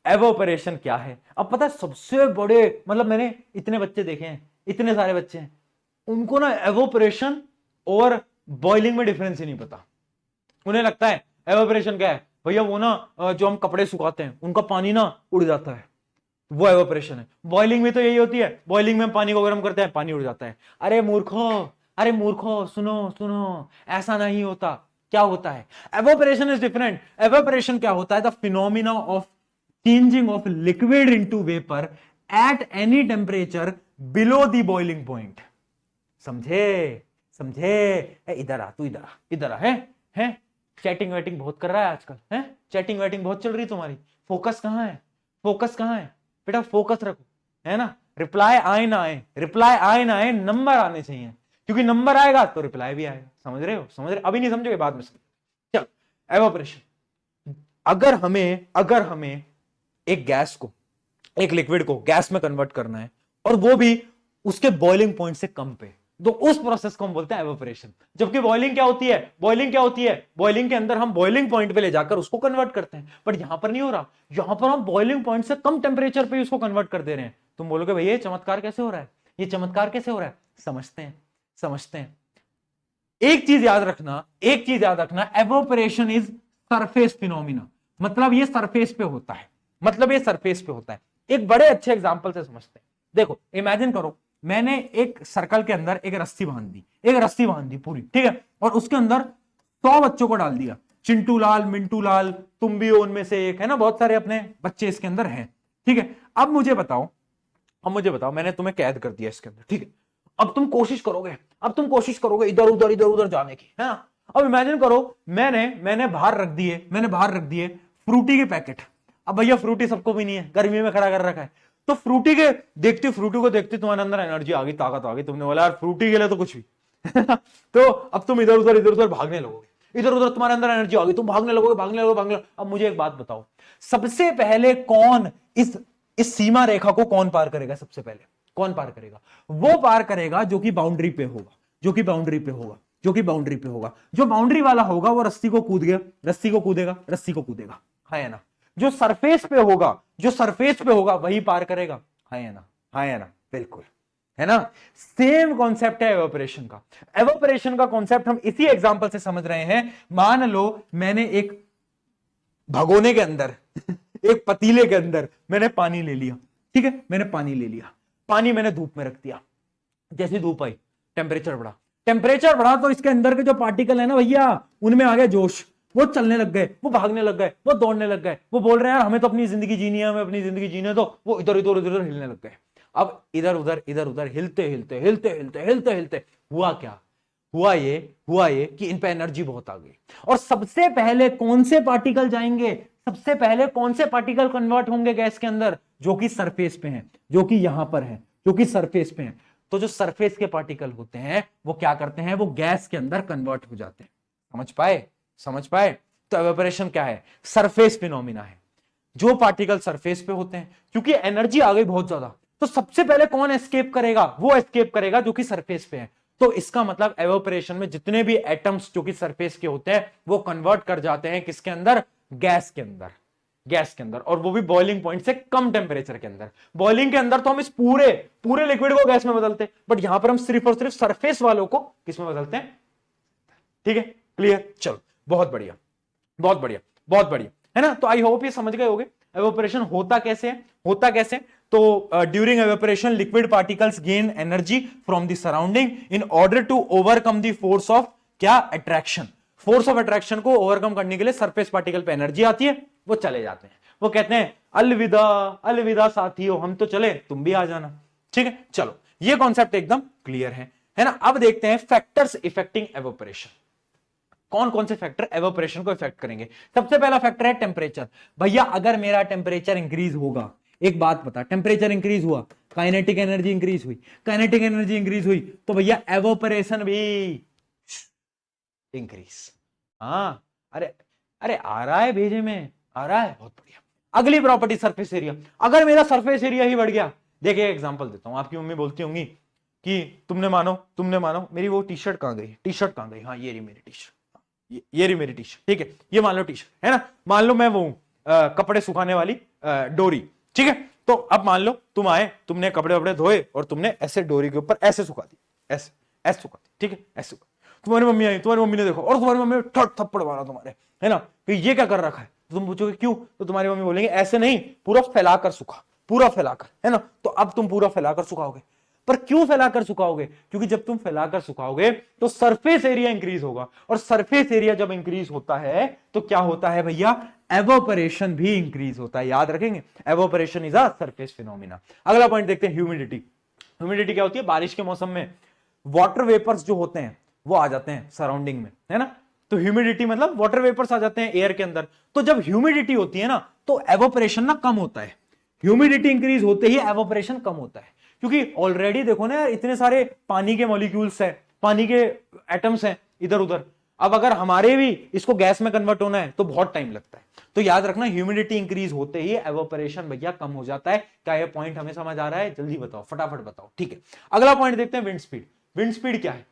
एवोपरेशन क्या है? अब पता है सबसे बड़े, मतलब मैंने इतने बच्चे देखे हैं, इतने सारे बच्चे हैं, उनको ना एवोपरेशन और बॉइलिंग में डिफरेंस ही नहीं पता। उन्हें लगता है एवोपरेशन क्या है भैया, वो ना जो हम कपड़े सुखाते हैं उनका पानी ना उड़ जाता है, वो एवोपरेशन है। बॉइलिंग में तो यही होती है, बॉइलिंग में हम पानी को गर्म करते हैं, पानी उड़ जाता है। अरे मूर्खो, सुनो सुनो, ऐसा नहीं होता। क्या होता है? Evaporation is different. एवोपरेशन क्या होता है? The phenomena of changing of liquid into vapour at any temperature below the boiling point. समझे? इधर आ, तू इधर आ, है चैटिंग वेटिंग बहुत कर रहा है आजकल, है चैटिंग वेटिंग बहुत चल रही तुम्हारी। फोकस कहां है? बेटा फोकस रखो, है ना। रिप्लाई आए ना आए, नंबर आने चाहिए, क्योंकि नंबर आएगा तो रिप्लाई भी आएगा। समझ रहे हो? अभी नहीं समझोगे, बाद में समझो। चल, एवोपरेशन, अगर हमें एक गैस को, एक लिक्विड को गैस में कन्वर्ट करना है, और वो भी उसके बॉइलिंग पॉइंट से कम पे, तो उस प्रोसेस को हम बोलते हैं एवोपरेशन। जबकि बॉइलिंग क्या होती है? बॉइलिंग के अंदर हम बॉइलिंग पॉइंट पे ले जाकर उसको कन्वर्ट करते हैं, बट यहां पर नहीं हो रहा। यहां पर हम बॉइलिंग पॉइंट से कम टेम्परेचर पे उसको कन्वर्ट कर दे रहे हैं। तुम बोलोगे भैया ये चमत्कार कैसे हो रहा है? समझते हैं। एक चीज याद रखना, एवोपरेशन इज सरफेस फिनोमिना, मतलब ये सरफेस पे होता है। एक बड़े अच्छे एग्जांपल से समझते हैं। देखो, इमेजिन करो, मैंने एक सर्कल के अंदर एक रस्सी बांध दी पूरी, ठीक है, और उसके अंदर 100 बच्चों को डाल दिया। चिंटू लाल, मिंटू लाल, तुम भी हो उनमें से एक, है ना, बहुत सारे अपने बच्चे इसके अंदर हैं, ठीक है। अब मुझे बताओ, मैंने तुम्हें कैद कर दिया इसके अंदर, ठीक है। अब तुम कोशिश करोगे इधर उधर जाने की, है ना। अब इमेजिन करो, मैंने बाहर रख दिए फ्रूटी के पैकेट। अब भैया फ्रूटी सबको भी नहीं है, गर्मी में खड़ा कर रखा है, तो फ्रूटी को देखते तुम्हारे अंदर एनर्जी आ गई, ताकत आ गई, तुमने बोला यार फ्रूटी के लिए तो कुछ भी तो अब तुम इधर उधर भागने लगोगे, तुम्हारे अंदर एनर्जी आ गई, तुम भागने लगोगे। अब मुझे एक बात बताओ, सबसे पहले कौन इस सीमा रेखा को कौन पार करेगा? सबसे पहले कौन पार करेगा? वो पार करेगा जो कि बाउंड्री पे होगा, जो बाउंड्री वाला होगा वो रस्सी को कूदेगा, है ना। जो सरफेस पे होगा वही पार करेगा, है ना। हाँ या ना, बिल्कुल, है ना। सेम कॉन्सेप्ट है एवापोरेशन का। एवापोरेशन का कॉन्सेप्ट हम इसी एग्जांपल से समझ रहे हैं। मान लो मैंने एक भगोने के अंदर एक पतीले के अंदर मैंने पानी ले लिया, ठीक है, मैंने पानी ले लिया, पानी मैंने धूप में रख दिया। जैसे धूप आई टेम्परेचर बढ़ा, टेम्परेचर बढ़ा तो इसके अंदर के जो पार्टिकल है ना भैया, उनमें आ गया जोश, वो चलने लग गए, वो भागने लग गए, वो दौड़ने लग गए, वो बोल रहे हैं यार हमें तो अपनी जिंदगी जीनी है, हमें अपनी जिंदगी जीने दो। वो इधर इधर इधर हिलने लग गए। अब इधर उधर हिलते हिलते हिलते हिलते हिलते हिलते हुआ क्या, हुआ ये कि इन पे एनर्जी बहुत आ गई। और सबसे पहले कौन से पार्टिकल जाएंगे, सबसे पहले कौन से पार्टिकल कन्वर्ट होंगे गैस के अंदर, जो कि सरफेस पे हैं, जो कि यहां पर है, जो कि सरफेस पे हैं। तो जो सरफेस के पार्टिकल होते हैं वो क्या करते हैं, वो गैस के अंदर कन्वर्ट हो जाते हैं। समझ पाए। तो एवेपोरेशन क्या है, सरफेस फिनोमिना है। जो पार्टिकल सरफेस पे होते हैं, क्योंकि एनर्जी आ गई बहुत ज्यादा, तो सबसे पहले कौन एस्केप करेगा, वो एस्केप करेगा जो कि सरफेस पे है। तो इसका मतलब एवेपोरेशन में जितने भी एटम्स जो कि सरफेस के होते हैं वो कन्वर्ट कर जाते हैं किसके अंदर, गैस के अंदर, गैस के अंदर। और वो भी बॉइलिंग पॉइंट से कम टेम्परेचर के अंदर। बॉइलिंग के अंदर तो हम इस पूरे लिक्विड को गैस में बदलते हैं, बट यहां पर हम सिर्फ और सिर्फ सरफेस वालों को किस में बदलते हैं। ठीक है, क्लियर, चलो बहुत बढ़िया बहुत बढ़िया बहुत बढ़िया, है ना। तो आई होप ये समझ गए होगे एवेपोरेशन होता कैसे है, होता कैसे। तो during evaporation liquid particles gain energy from the surrounding in order to overcome the force of क्या, अट्रैक्शन। फोर्स ऑफ अट्रैक्शन को ओवरकम करने के लिए सरफेस पार्टिकल पे एनर्जी आती है, वो चले जाते हैं, वो कहते हैं अलविदा अलविदा साथियों, हम तो चले, तुम भी आ जाना। ठीक है, चलो ये कॉन्सेप्ट एकदम क्लियर है ना। अब देखते हैं फैक्टर्स इफेक्टिंग एवेपोरेशन। कौन कौन से फैक्टर एवेपोरेशन को इफेक्ट करेंगे। सबसे पहला फैक्टर है टेम्परेचर। भैया अगर मेरा टेम्परेचर इंक्रीज होगा, एक बात बता, टेम्परेचर इंक्रीज हुआ, काइनेटिक एनर्जी इंक्रीज हुई, काइनेटिक एनर्जी इंक्रीज हुई तो भैया एवेपोरेशन भी इंक्रीज। हाँ, अरे अरे आ रहा है भेजे में, आ रहा है, बहुत बढ़िया। अगली प्रॉपर्टी सरफेस एरिया। अगर मेरा सरफेस एरिया ही बढ़ गया, देखिए एग्जांपल देता हूं। आपकी मम्मी बोलती होंगी कि तुमने मानो मेरी वो टी शर्ट कहां गई, हाँ ये रही मेरी टी शर्ट, ये रही मेरी टी शर्ट, ठीक है, ये मान लो टी शर्ट है ना। मान लो मैं वो कपड़े सुखाने वाली डोरी, ठीक है। तो अब मान लो तुम आए, तुमने कपड़े वपड़े धोए और तुमने ऐसे डोरी के ऊपर ऐसे सुखा दी, ऐसे सुखा दी, ठीक है, ऐसे सुखा। तुम्हारी मम्मी आई, तुम्हारी मम्मी ने देखा और तुम्हारी मम्मी ने थप्पड़ मारा तुम्हारे, है ना, कि ये क्या कर रखा है। तो तुम पूछोगे क्यों, तो तुम्हारी मम्मी बोलेंगे ऐसे नहीं, पूरा फैलाकर सुखा, पूरा फैलाकर, है ना। तो अब तुम पूरा फैलाकर सुखाओगे, पर क्यों फैलाकर सुखाओगे, क्योंकि जब तुम फैलाकर सुखाओगे तो सरफेस एरिया इंक्रीज होगा, और सरफेस एरिया जब इंक्रीज होता है तो क्या होता है भैया, एवोपरेशन भी इंक्रीज होता है। याद रखेंगे, evaporation is a surface phenomena. अगला पॉइंट देखते हैं, ह्यूमिडिटी। ह्यूमिडिटी क्या होती है, बारिश के मौसम में वाटर वेपर्स जो होते हैं वो आ जाते हैं सराउंडिंग में, है ना। तो ह्यूमिडिटी मतलब वाटर वेपर्स आ जाते हैं एयर के अंदर। तो जब ह्यूमिडिटी होती है ना तो एवोपरेशन ना कम होता है। ह्यूमिडिटी इंक्रीज होते ही एवोपरेशन कम होता है, क्योंकि ऑलरेडी देखो ना यार, इतने सारे पानी के मॉलिक्यूल्स हैं, पानी के एटम्स हैं इधर उधर। अब अगर हमारे भी इसको गैस में कन्वर्ट होना है तो बहुत टाइम लगता है। तो याद रखना, ह्यूमिडिटी इंक्रीज होते ही एवोपरेशन भैया कम हो जाता है। क्या ये पॉइंट हमें समझ आ रहा है, जल्दी बताओ, फटाफट बताओ। ठीक है, अगला पॉइंट देखते हैं, विंड स्पीड। विंड स्पीड क्या है,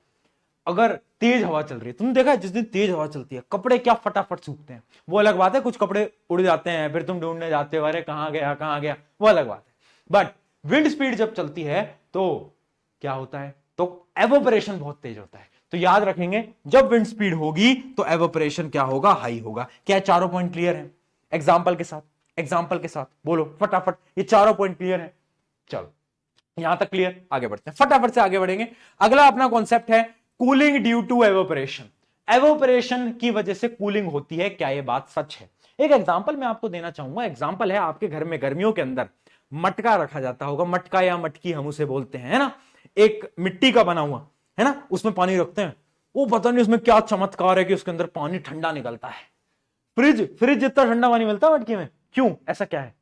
अगर तेज हवा चल रही है, तुमने देखा है जिस दिन तेज हवा चलती है कपड़े क्या फटाफट सूखते हैं। वो अलग बात है, कुछ कपड़े उड़ जाते हैं, फिर तुम ढूंढने जाते हो अरे कहां गया, वो अलग बात है। बट विंड स्पीड जब चलती है तो क्या होता है, तो एवोपरेशन बहुत तेज होता है। तो याद रखेंगे, जब विंड स्पीड होगी तो एवोपरेशन क्या होगा, हाई होगा। क्या चारों पॉइंट क्लियर है, एग्जाम्पल के साथ बोलो फटाफट, ये चारों पॉइंट क्लियर है। चलो यहां तक क्लियर, आगे बढ़ते हैं, फटाफट से आगे बढ़ेंगे। अगला अपना कॉन्सेप्ट है cooling due to evaporation. Evaporation की वजह से कूलिंग होती है, क्या यह बात सच है। एक एग्जांपल मैं आपको देना चाहूंगा। एग्जांपल है, आपके घर में गर्मियों के अंदर मटका रखा जाता होगा, मटका या मटकी हम उसे बोलते हैं, है ना। एक मिट्टी का बना हुआ, है ना, उसमें पानी रखते हैं। वो पता नहीं उसमें क्या चमत्कार है कि उसके अंदर पानी ठंडा निकलता है। फ्रिज जितना ठंडा पानी मिलता है मटकी में, क्यों, ऐसा क्या है,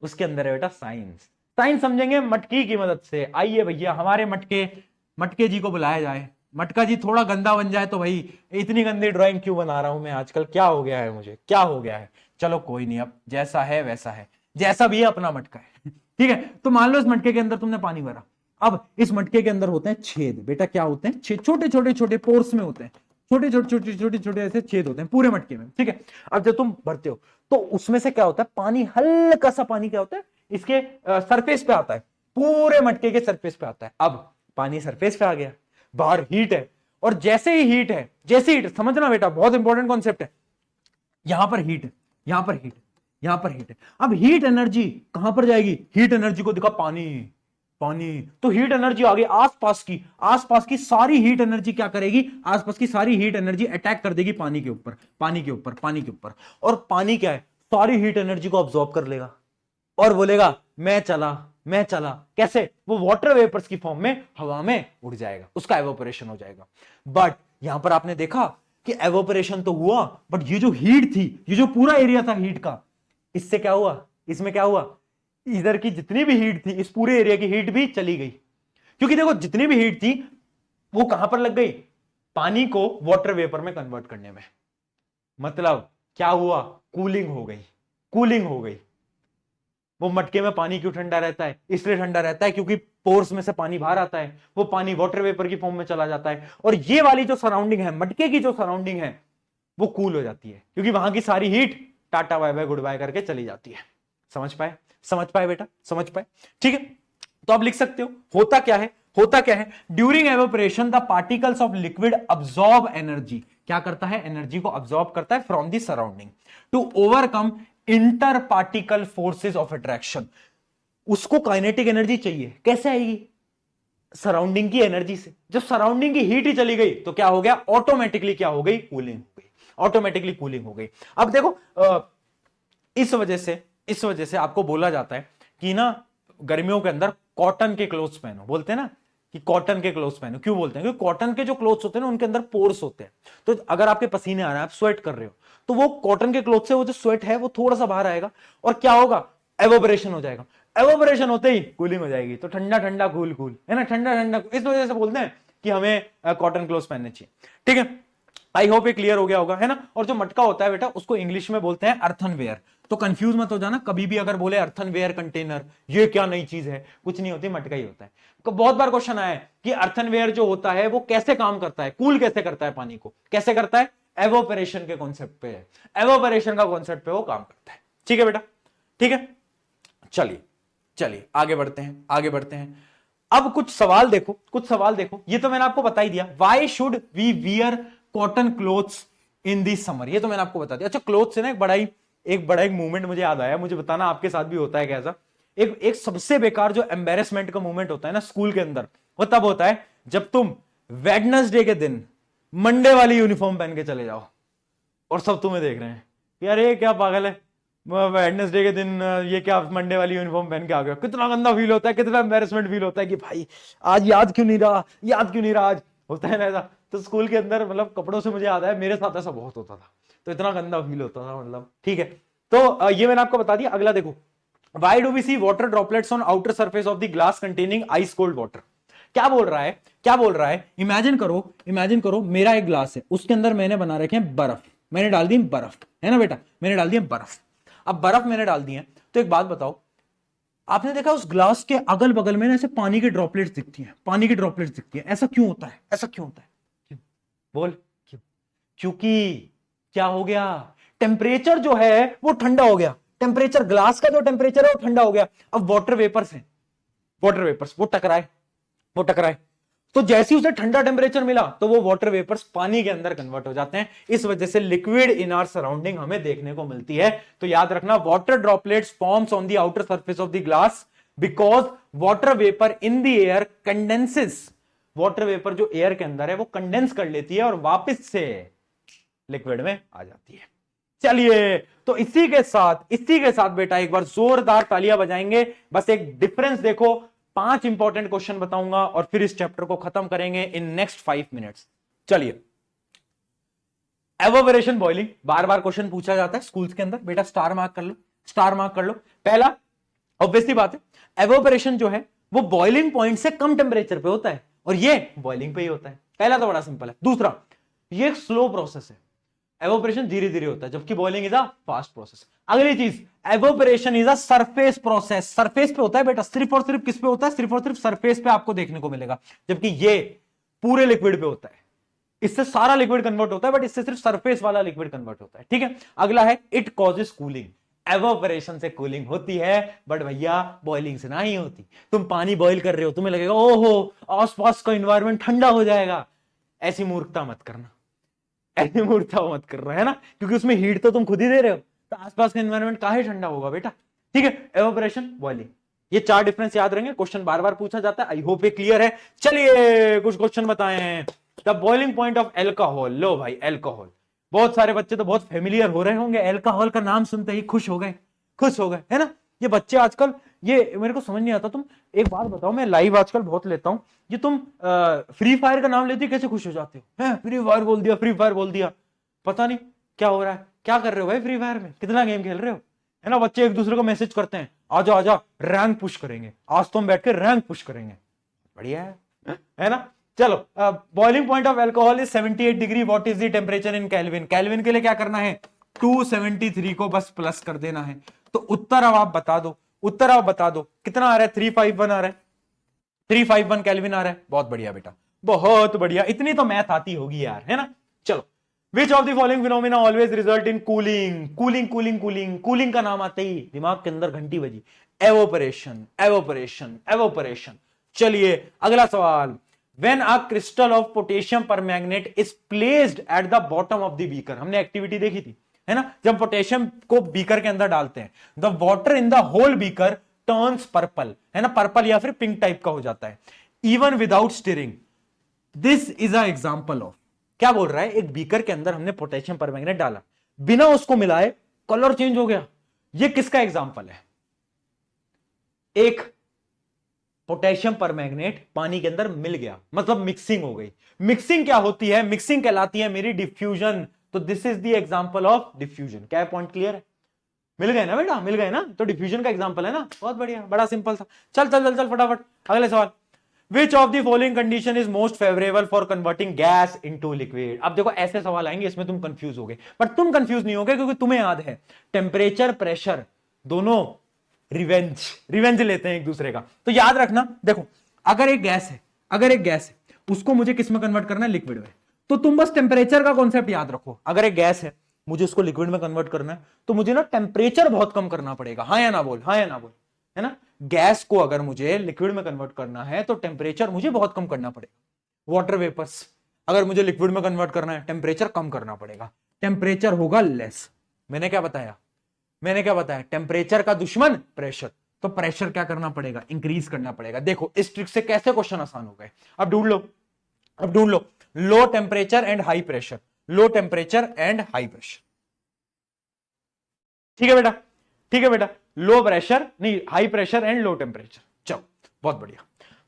उसके अंदर है बेटा साइंस। साइंस समझेंगे मटकी की मदद से। आइए भैया हमारे मटके जी को बुलाया जाए। मटका जी थोड़ा गंदा बन जाए तो भाई इतनी गंदी ड्राइंग क्यों बना रहा हूं मैं आजकल, क्या हो गया है मुझे, क्या हो गया है। चलो कोई नहीं, अब जैसा है वैसा है, जैसा भी है अपना मटका है। ठीक है, तो मान लो इस मटके के अंदर तुमने पानी भरा। अब इस मटके के अंदर होते हैं छेद। बेटा क्या होते हैं, छेद, छोटे पोर्स में होते हैं, छोटे ऐसे छेद होते हैं पूरे मटके में। ठीक है, अब जब तुम भरते हो तो उसमें से क्या होता है, पानी, हल्का सा पानी क्या होता है, इसके सरफेस पे आता है। पूरे मटके के सरफेस पे आता है। अब पानी सरफेस पे आ गया, बाहर हीट है, और जैसे ही हीट है, जैसे हीट, समझना बेटा बहुत इंपॉर्टेंट कॉन्सेप्ट है, यहां पर हीट है, यहां पर हीट है, यहां पर हीट है। अब हीट एनर्जी कहां पर जाएगी? हीट एनर्जी को दिखा पानी, पानी, तो हीट एनर्जी आ गई आसपास की सारी हीट एनर्जी क्या करेगी? आसपास की सारी हीट एनर्जी अटैक कर देगी पानी के ऊपर, पानी के ऊपर, पानी के ऊपर। और पानी क्या है? सारी हीट एनर्जी को ऑब्जॉर्ब कर लेगा और बोलेगा मैं चला, मैं चला। कैसे? वो वाटर वेपर्स की फॉर्म में हवा में उड़ जाएगा, उसका एवोपरेशन हो जाएगा। बट यहां पर आपने देखा कि एवोपरेशन तो हुआ, बट ये जो हीट थी, ये जो पूरा एरिया था हीट का, इससे क्या हुआ? इसमें क्या हुआ? इधर की जितनी भी हीट थी, इस पूरे एरिया की हीट भी चली गई। क्योंकि देखो जितनी भी हीट थी वो कहां पर लग गई? पानी को वाटर वेपर में कन्वर्ट करने में। मतलब क्या हुआ? कूलिंग हो गई, कूलिंग हो गई। वो मटके में पानी क्यों ठंडा रहता है? इसलिए ठंडा रहता है क्योंकि पोर्स में से पानी बाहर आता है, वो पानी वाटर वेपर की फॉर्म में चला जाता है, और ये वाली जो सराउंडिंग है, मटके की जो सराउंडिंग है, वो कूल हो जाती है, क्योंकि वहां की सारी heat tata bye bye good bye करके चली जाती है। समझ पाए? समझ पाए बेटा? समझ पाए? ठीक है, तो आप लिख सकते हो होता क्या है? होता क्या है? During evaporation the particles of liquid absorb energy. क्या करता है? एनर्जी को अब्सॉर्ब करता है from the surrounding to overcome interparticle forces of attraction. उसको काइनेटिक एनर्जी चाहिए, कैसे आएगी? सराउंडिंग की एनर्जी से। जब सराउंडिंग की हीट ही चली गई तो क्या हो गया? ऑटोमेटिकली क्या हो गई? कूलिंग हो गई, ऑटोमेटिकली कूलिंग हो गई। अब देखो इस वजह से आपको बोला जाता है कि ना गर्मियों के अंदर कॉटन के क्लोथ्स पहनो। बोलते हैं ना कि कॉटन के क्लोथ्स पहनो। क्यों बोलते हैं? क्योंकि कॉटन के जो क्लोथ्स होते हैं ना उनके अंदर पोर्स होते हैं। तो अगर आपके पसीने आ रहे हैं, आप स्वेट कर रहे हो, तो वो कॉटन के क्लोथ से वो जो स्वेट है वो थोड़ा सा बाहर आएगा और क्या होगा? एवोपरेशन हो जाएगा। एवोपरेशन होते ही कूलिंग हो जाएगी। तो ठंडा ठंडा कूल कूल, है ना, ठंडा ठंडा। इस वजह से बोलते हैं कि हमें कॉटन क्लोथ्स पहनने चाहिए। ठीक है, आई होप ये क्लियर हो गया होगा, है ना। और जो मटका होता है बेटा उसको इंग्लिश में बोलते हैं अर्थनवेयर। तो कंफ्यूज मत हो जाना, कभी भी अगर बोले अर्थनवेयर कंटेनर, ये क्या नई चीज है? कुछ नहीं होती, मटका ही होता है। तो बहुत बार क्वेश्चन आया है कि अर्थनवेयर जो होता है वो कैसे काम करता है, कूल कैसे करता है पानी को, कैसे करता है? एवोपरेशन के कॉन्सेप्ट पे है, एवोपरेशन का कॉन्सेप्ट पे वो काम करता है। ठीक है बेटा, ठीक है। चलिए चलिए आगे बढ़ते हैं, आगे बढ़ते हैं। अब कुछ सवाल देखो, कुछ सवाल देखो। ये तो मैंने आपको बता ही दिया, why should we wear cotton clothes in the summer, ये तो मैंने आपको बता दिया। अच्छा, क्लोथ से ना एक बड़ा मूवमेंट मुझे याद आया, मुझे बताना आपके साथ भी होता है कैसा। एक सबसे बेकार जो एम्बेरसमेंट का मूवमेंट होता है ना स्कूल के अंदर, वो तब होता है जब तुम वेडनेसडे के दिन मंडे वाली यूनिफॉर्म पहन के चले जाओ और सब तुम्हें देख रहे हैं यार ये क्या पागल है, वेडनेसडे के दिन ये क्या मंडे वाली यूनिफॉर्म पहन के आ गया। कितना गंदा फील होता है, कितना एम्बेरसमेंट फील होता है कि भाई आज याद क्यों नहीं रहा, याद क्यों नहीं रहा आज, होता है ना ऐसा। तो स्कूल के अंदर मतलब कपड़ों से मुझे याद है, मेरे साथ ऐसा बहुत होता था, तो इतना गंदा फील होता था मतलब। ठीक है, तो ये मैंने आपको बता दिया। अगला देखो, why do we see water droplets on outer surface of the glass containing ice cold water. क्या बोल रहा है, क्या बोल रहा है? इमेजिन करो, इमेजिन करो मेरा एक ग्लास है, उसके अंदर मैंने बना रखे हैं बर्फ, मैंने डाल दी बर्फ, है ना बेटा, मैंने डाल दी बर्फ। अब बर्फ मैंने डाल दी है, तो एक बात बताओ, आपने देखा उस ग्लास के अगल बगल में ऐसे पानी की ड्रॉपलेट्स दिखती हैं, पानी की ड्रॉपलेट्स दिखती हैं। ऐसा क्यों होता है? ऐसा क्यों होता है? क्यों? बोल क्यों? क्योंकि क्या हो गया? टेम्परेचर जो है वो ठंडा हो गया। टेम्परेचर, ग्लास का जो टेम्परेचर है वो ठंडा हो गया। अब वाटर वेपर्स है, वाटर वेपर्स वो टकराए, वो टकराए, तो जैसे ही उसे ठंडा टेम्परेचर मिला तो वो वाटर वेपर्स पानी के अंदर कन्वर्ट हो जाते हैं। इस वजह से लिक्विड इन आवर सराउंडिंग हमें देखने को मिलती है। तो याद रखना, water droplets forms on the outer surface of the glass because water vapour in the air condenses. Water vapour जो एयर के अंदर है वो कंडेंस कर लेती है और वापस से लिक्विड में आ जाती है। चलिए, तो इसी के साथ बेटा एक बार जोरदार तालियां बजाएंगे। बस एक डिफरेंस देखो, 5 इंपॉर्टेंट क्वेश्चन बताऊंगा और फिर इस चैप्टर को खत्म करेंगे इन नेक्स्ट 5 मिनट्स। चलिए, एवोपरेशन बॉइलिंग, बार बार क्वेश्चन पूछा जाता है स्कूल्स के अंदर, बेटा स्टार मार्क कर लो, स्टार मार्क कर लो। पहला, ऑब्वियसली बात है, एवोपरेशन जो है वो बॉइलिंग पॉइंट से कम टेम्परेचर पे होता है और ये बॉइलिंग पे ही होता है। पहला तो बड़ा सिंपल है। दूसरा, ये एक स्लो प्रोसेस है, एवोपरेशन धीरे धीरे होता है, जबकि boiling is a fast process. अगली चीज, evaporation is a surface process, surface पे होता है बेटा, सिर्फ और सिर्फ किस पे होता है? सिर्फ और सिर्फ सरफेस पे आपको देखने को मिलेगा, जबकि ये पूरे लिक्विड पे होता है। इससे सारा लिक्विड कन्वर्ट होता है, बट इससे सिर्फ सरफेस वाला लिक्विड कन्वर्ट होता है। ठीक है, अगला है, इट कॉजेस कूलिंग, एवोपरेशन से कूलिंग होती है, बट भैया बॉइलिंग से नहीं होती। तुम पानी बॉईल कर रहे हो, तुम्हें लगेगा ओहो आसपास का एनवायरनमेंट ठंडा हो जाएगा। ऐसी मूर्खता मत करना, ऐसी मूर्खता मत करना, है ना, क्योंकि उसमें हीट तो तुम खुद ही दे रहे हो, तो आसपास का एनवायरनमेंट काहे ठंडा होगा बेटा। ठीक है, एवोपरेशन, बॉइलिंग, ये 4 डिफरेंस याद रहेंगे, क्वेश्चन बार बार पूछा जाता है। आई होप ये क्लियर है। चलिए कुछ क्वेश्चन बताएं। The boiling point of alcohol. लो भाई एल्कोहल, बहुत सारे बच्चे तो बहुत फेमिलियर हो रहे होंगे, एल्कोहल का नाम सुनते ही खुश हो गए, खुश हो गए, है ना। ये बच्चे आजकल, ये मेरे को समझ नहीं आता, तुम एक बात बताओ, मैं लाइव आजकल बहुत लेता हूं, ये तुम फ्री फायर का नाम लेते ही कैसे खुश हो जाते हो, हैं फ्री फायर बोल दिया, फ्री फायर बोल दिया, पता नहीं क्या हो रहा है, क्या कर रहे हो भाई फ्री फायर में, कितना गेम खेल रहे हो, है ना। बच्चे एक दूसरे को मैसेज करते हैं, आजा आजा रैंक पुश करेंगे, आज तो हम बैठ के रैंक पुश करेंगे, बढ़िया है ना। चलो, boiling point of alcohol is 78 degree. What is the temperature in kelvin. Kelvin के लिए क्या करना है, 273 को बस प्लस कर देना है। तो उत्तर अब आप बता दो, उत्तर आप बता दो कितना आ रहा है, 351 आ रहा है, 351 केल्विन आ रहा है। बहुत बढ़िया बेटा, बहुत बढ़िया, इतनी तो मैथ आती होगी यार, है ना। चलो, which of the following phenomena always result in cooling. Cooling cooling cooling, cooling का नाम आते ही दिमाग के अंदर घंटी बजी, एवोपरेशन एवोपरेशन एवोपरेशन। चलिए अगला सवाल, when a crystal of potassium permanganate is placed at the bottom of the beaker। हमने एक्टिविटी देखी थी, है ना, जब पोटेशियम को बीकर के अंदर डालते हैं, the water in the whole beaker turns purple, है ना, पर्पल या फिर पिंक टाइप का हो जाता है, even without steering. This is a example of, क्या बोल रहा है, एक बीकर के अंदर हमने पोटेशियम परमैंगनेट डाला, बिना उसको मिलाए कलर चेंज हो गया। ये किसका एग्जांपल है, एक पोटेशियम परमैंगनेट पानी के अंदर मिल गया, मतलब मिक्सिंग हो गई। मिक्सिंग क्या होती है, मिक्सिंग कहलाती है मेरी डिफ्यूजन। तो this is the example of diffusion. क्या पॉइंट क्लियर है, मिल गए ना बेटा, मिल गए ना, तो डिफ्यूजन का एग्जांपल है ना, बहुत बढ़िया, बड़ा सिंपल था। चल चल चल चल फटाफट अगले सवाल, which of the following condition is most favourable for converting gas into liquid. अब देखो ऐसे सवाल आएंगे, इसमें तुम कंफ्यूज होगे, बट तुम कंफ्यूज नहीं होगे क्योंकि तुम्हें याद है टेम्परेचर प्रेशर दोनों रिवेंज रिवेंज लेते हैं एक दूसरे का। तो याद रखना, देखो अगर एक गैस है, अगर एक गैस है उसको मुझे किस में कन्वर्ट करना है, लिक्विड में, तो तुम बस टेम्परेचर का कॉन्सेप्ट याद रखो। अगर एक गैस है मुझे उसको लिक्विड में कन्वर्ट करना है, तो मुझे ना टेम्परेचर बहुत कम करना पड़ेगा, हाँ या ना बोल, हाँ या ना बोल, है ना। गैस को अगर मुझे लिक्विड में कन्वर्ट करना है तो टेम्परेचर मुझे बहुत कम करना पड़ेगा। वाटर वेपर्स अगर मुझे लिक्विड में कन्वर्ट करना है, टेम्परेचर कम करना पड़ेगा, टेम्परेचर होगा लेस। मैंने क्या बताया, मैंने क्या बताया, टेम्परेचर का दुश्मन प्रेशर, तो प्रेशर क्या करना पड़ेगा, इंक्रीज करना पड़ेगा। देखो इस ट्रिक से कैसे क्वेश्चन आसान हो गए, अब ढूंढ लो, अब ढूंढ लो, low temperature and high pressure, low temperature and high pressure. ठीक है बेटा, ठीक है बेटा, लो प्रेशर नहीं, high pressure and low temperature. चलो बहुत बढ़िया,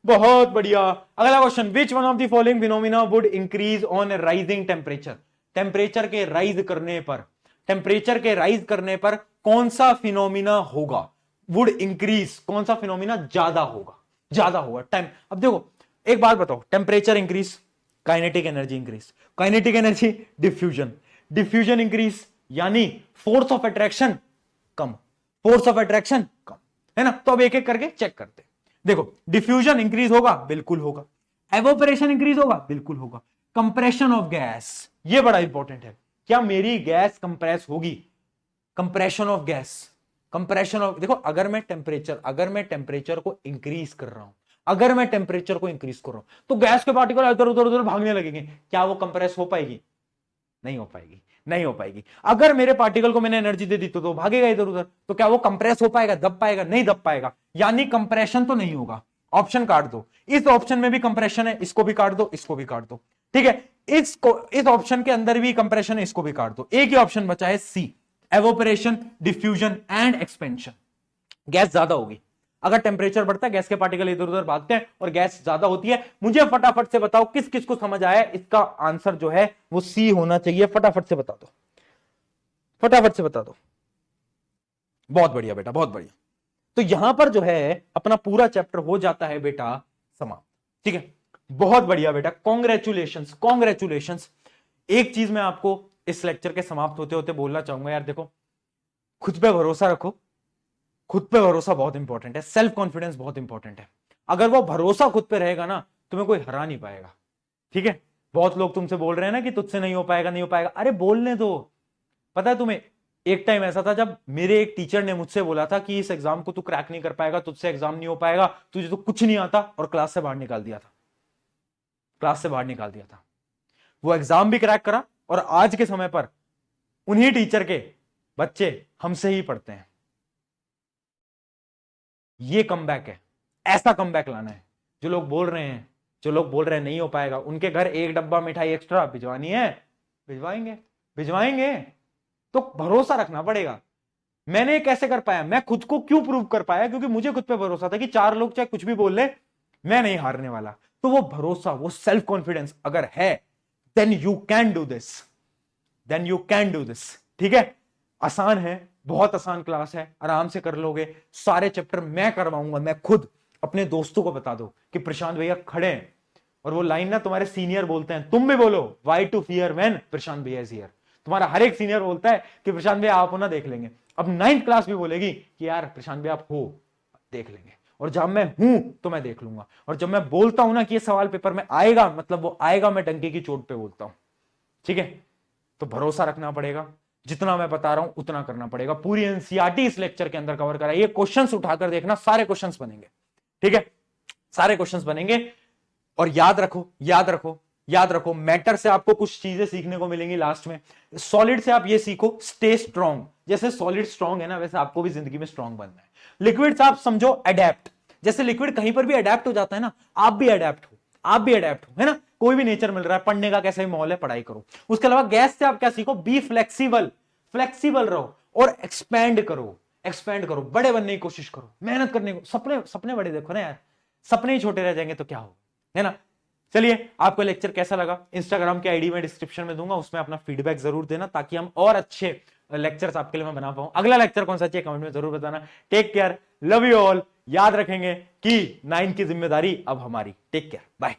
बहुत बढ़िया। अगला question, which one of the following phenomena would increase on rising temperature. Temperature के राइज करने पर, टेम्परेचर के राइज करने पर कौन सा फिनोमिना होगा, वुड इंक्रीज, कौन सा फिनोमिना ज्यादा होगा, ज्यादा होगा टाइम। अब देखो एक बात बताओ, temperature increase, kinetic energy increase, kinetic energy diffusion, diffusion increase यानी फोर्स ऑफ अट्रैक्शन कम, फोर्स ऑफ अट्रैक्शन कम, है ना। तो अब एक एक करके चेक करते हैं। देखो डिफ्यूजन इंक्रीज होगा, बिल्कुल होगा, एवोपरेशन इंक्रीज होगा, बिल्कुल होगा, कंप्रेशन ऑफ गैस, ये बड़ा इंपॉर्टेंट है, क्या मेरी गैस कंप्रेस होगी, compression of gas, compression of, देखो अगर मैं टेम्परेचर को इंक्रीज कर रहा हूं, अगर मैं टेम्परेचर को इंक्रीज कर रहा हूं, तो गैस के पार्टिकल इधर उधर उधर भागने लगेंगे, क्या वो कंप्रेस हो पाएगी, नहीं हो पाएगी, नहीं हो पाएगी। अगर मेरे पार्टिकल को मैंने एनर्जी दे दी तो भागेगा इधर उधर, तो क्या वो कंप्रेस हो पाएगा, दब पाएगा, नहीं दब पाएगा, यानी कंप्रेशन तो नहीं होगा। ऑप्शन काट दो, इस ऑप्शन में भी कंप्रेशन है, इसको भी काट दो, इसको भी काट दो, ठीक है, इस ऑप्शन के अंदर भी कंप्रेशन है, इसको भी काट दो, एक ही ऑप्शन बचा है C, evaporation, diffusion and expansion. Gas ज्यादा होगी, अगर टेम्परेचर बढ़ता है गैस के पार्टिकल इधर उधर भागते हैं और गैस ज्यादा होती है। मुझे फटाफट से बताओ किस किस को समझ आया, इसका आंसर जो है वो सी होना चाहिए, फटाफट से बता दो, फटाफट से बता दो। बहुत बढ़िया बेटा, बहुत बढ़िया। तो यहां पर जो है अपना पूरा चैप्टर हो जाता है बेटा समाप्त, ठीक है, बहुत बढ़िया बेटा, कॉन्ग्रेचुलेशंस, कॉन्ग्रेचुलेशंस। एक चीज मैं आपको इस लेक्चर के समाप्त होते होते बोलना चाहूंगा यार, देखो खुद पे भरोसा रखो, खुद पे भरोसा बहुत इंपॉर्टेंट है, सेल्फ कॉन्फिडेंस बहुत इंपॉर्टेंट है। अगर वो भरोसा खुद पे रहेगा ना, तुम्हें कोई हरा नहीं पाएगा, ठीक है। बहुत लोग तुमसे बोल रहे हैं ना कि तुझसे नहीं हो पाएगा, नहीं हो पाएगा, अरे बोलने दो, पता है तुम्हें एक टाइम ऐसा था जब मेरे एक टीचर ने मुझसे बोला था कि इस एग्जाम को तू क्रैक नहीं कर पाएगा, तुझसे एग्जाम नहीं हो पाएगा, तुझे तो कुछ नहीं आता, और क्लास से बाहर निकाल दिया था। क्लास से बाहर निकाल दिया था। वो एग्जाम भी क्रैक करा, और आज के समय पर उन्हीं टीचर के बच्चे हमसे ही पढ़ते हैं। ये कमबैक है, ऐसा कमबैक लाना है। जो लोग बोल रहे हैं नहीं हो पाएगा, उनके घर एक डब्बा मिठाई एक्स्ट्रा भिजवानी है, भिजवाएंगे भिजवाएंगे। तो भरोसा रखना पड़ेगा। मैंने कैसे कर पाया, मैं खुद को क्यों प्रूव कर पाया, क्योंकि मुझे खुद पे भरोसा था कि 4 लोग चाहे कुछ भी बोल ले, मैं नहीं हारने वाला। तो वो भरोसा, वो सेल्फ कॉन्फिडेंस अगर है, then you can do this, then you can do this. ठीक है, आसान है, बहुत आसान क्लास है, आराम से कर लोगे। सारे चैप्टर मैं करवाऊंगा, मैं खुद। अपने दोस्तों को बता दो कि प्रशांत भैया खड़े हैं। और वो लाइन ना तुम्हारे सीनियर बोलते हैं, तुम भी बोलो, Y to fear when Prashant भैया इज हियर। तुम्हारा हर एक सीनियर बोलता है कि प्रशांत भैया आप हो ना, देख लेंगे। अब 9th क्लास भी बोलेगी कि यार प्रशांत भैया आप हो, देख लेंगे। और जब मैं हूं तो मैं देख लूंगा। और जब मैं बोलता हूं ना कि ये सवाल पेपर में आएगा, मतलब वो आएगा, मैं डंके की चोट पे बोलता हूं। ठीक है, तो भरोसा रखना पड़ेगा। जितना मैं बता रहा हूं उतना करना पड़ेगा। पूरी एनसीईआरटी इस लेक्चर के अंदर कवर कराइए। क्वेश्चंस उठाकर देखना, सारे क्वेश्चंस बनेंगे। ठीक है, सारे क्वेश्चंस बनेंगे। और याद रखो, याद रखो, याद रखो, मैटर से आपको कुछ चीजें सीखने को मिलेंगी लास्ट में। सॉलिड से आप ये सीखो, स्टे स्ट्रांग। जैसे सॉलिड स्ट्रांग है ना, वैसे आपको भी जिंदगी में स्ट्रांग बनना है। लिक्विड से आप समझो अडेप्ट। जैसे लिक्विड कहीं पर भी अडेप्ट हो जाता है ना, आप भी अडेप्ट हो, आप भी अडेप्ट हो, है ना। कोई भी नेचर मिल रहा है, पढ़ने का कैसा ही माहौल है, पढ़ाई करो। उसके अलावा गैस से आप क्या सीखो, बी फ्लेक्सिबल, फ्लेक्सिबल रहो और एक्सपैंड करो, एक्सपैंड करो, बड़े बनने की कोशिश करो, मेहनत करने को। सपने सपने बड़े देखो ना यार, सपने ही छोटे रह जाएंगे तो क्या हो, है ना। चलिए, आपको लेक्चर कैसा लगा, इंस्टाग्राम की आईडी में डिस्क्रिप्शन में दूंगा, उसमें अपना फीडबैक जरूर देना, ताकि हम और अच्छे लेक्चर्स आपके लिए मैं बना पाऊं। अगला लेक्चर कौन सा चाहिए कमेंट में जरूर बताना। Take care, love you all. याद रखेंगे कि 9 की जिम्मेदारी अब हमारी। Take care, bye.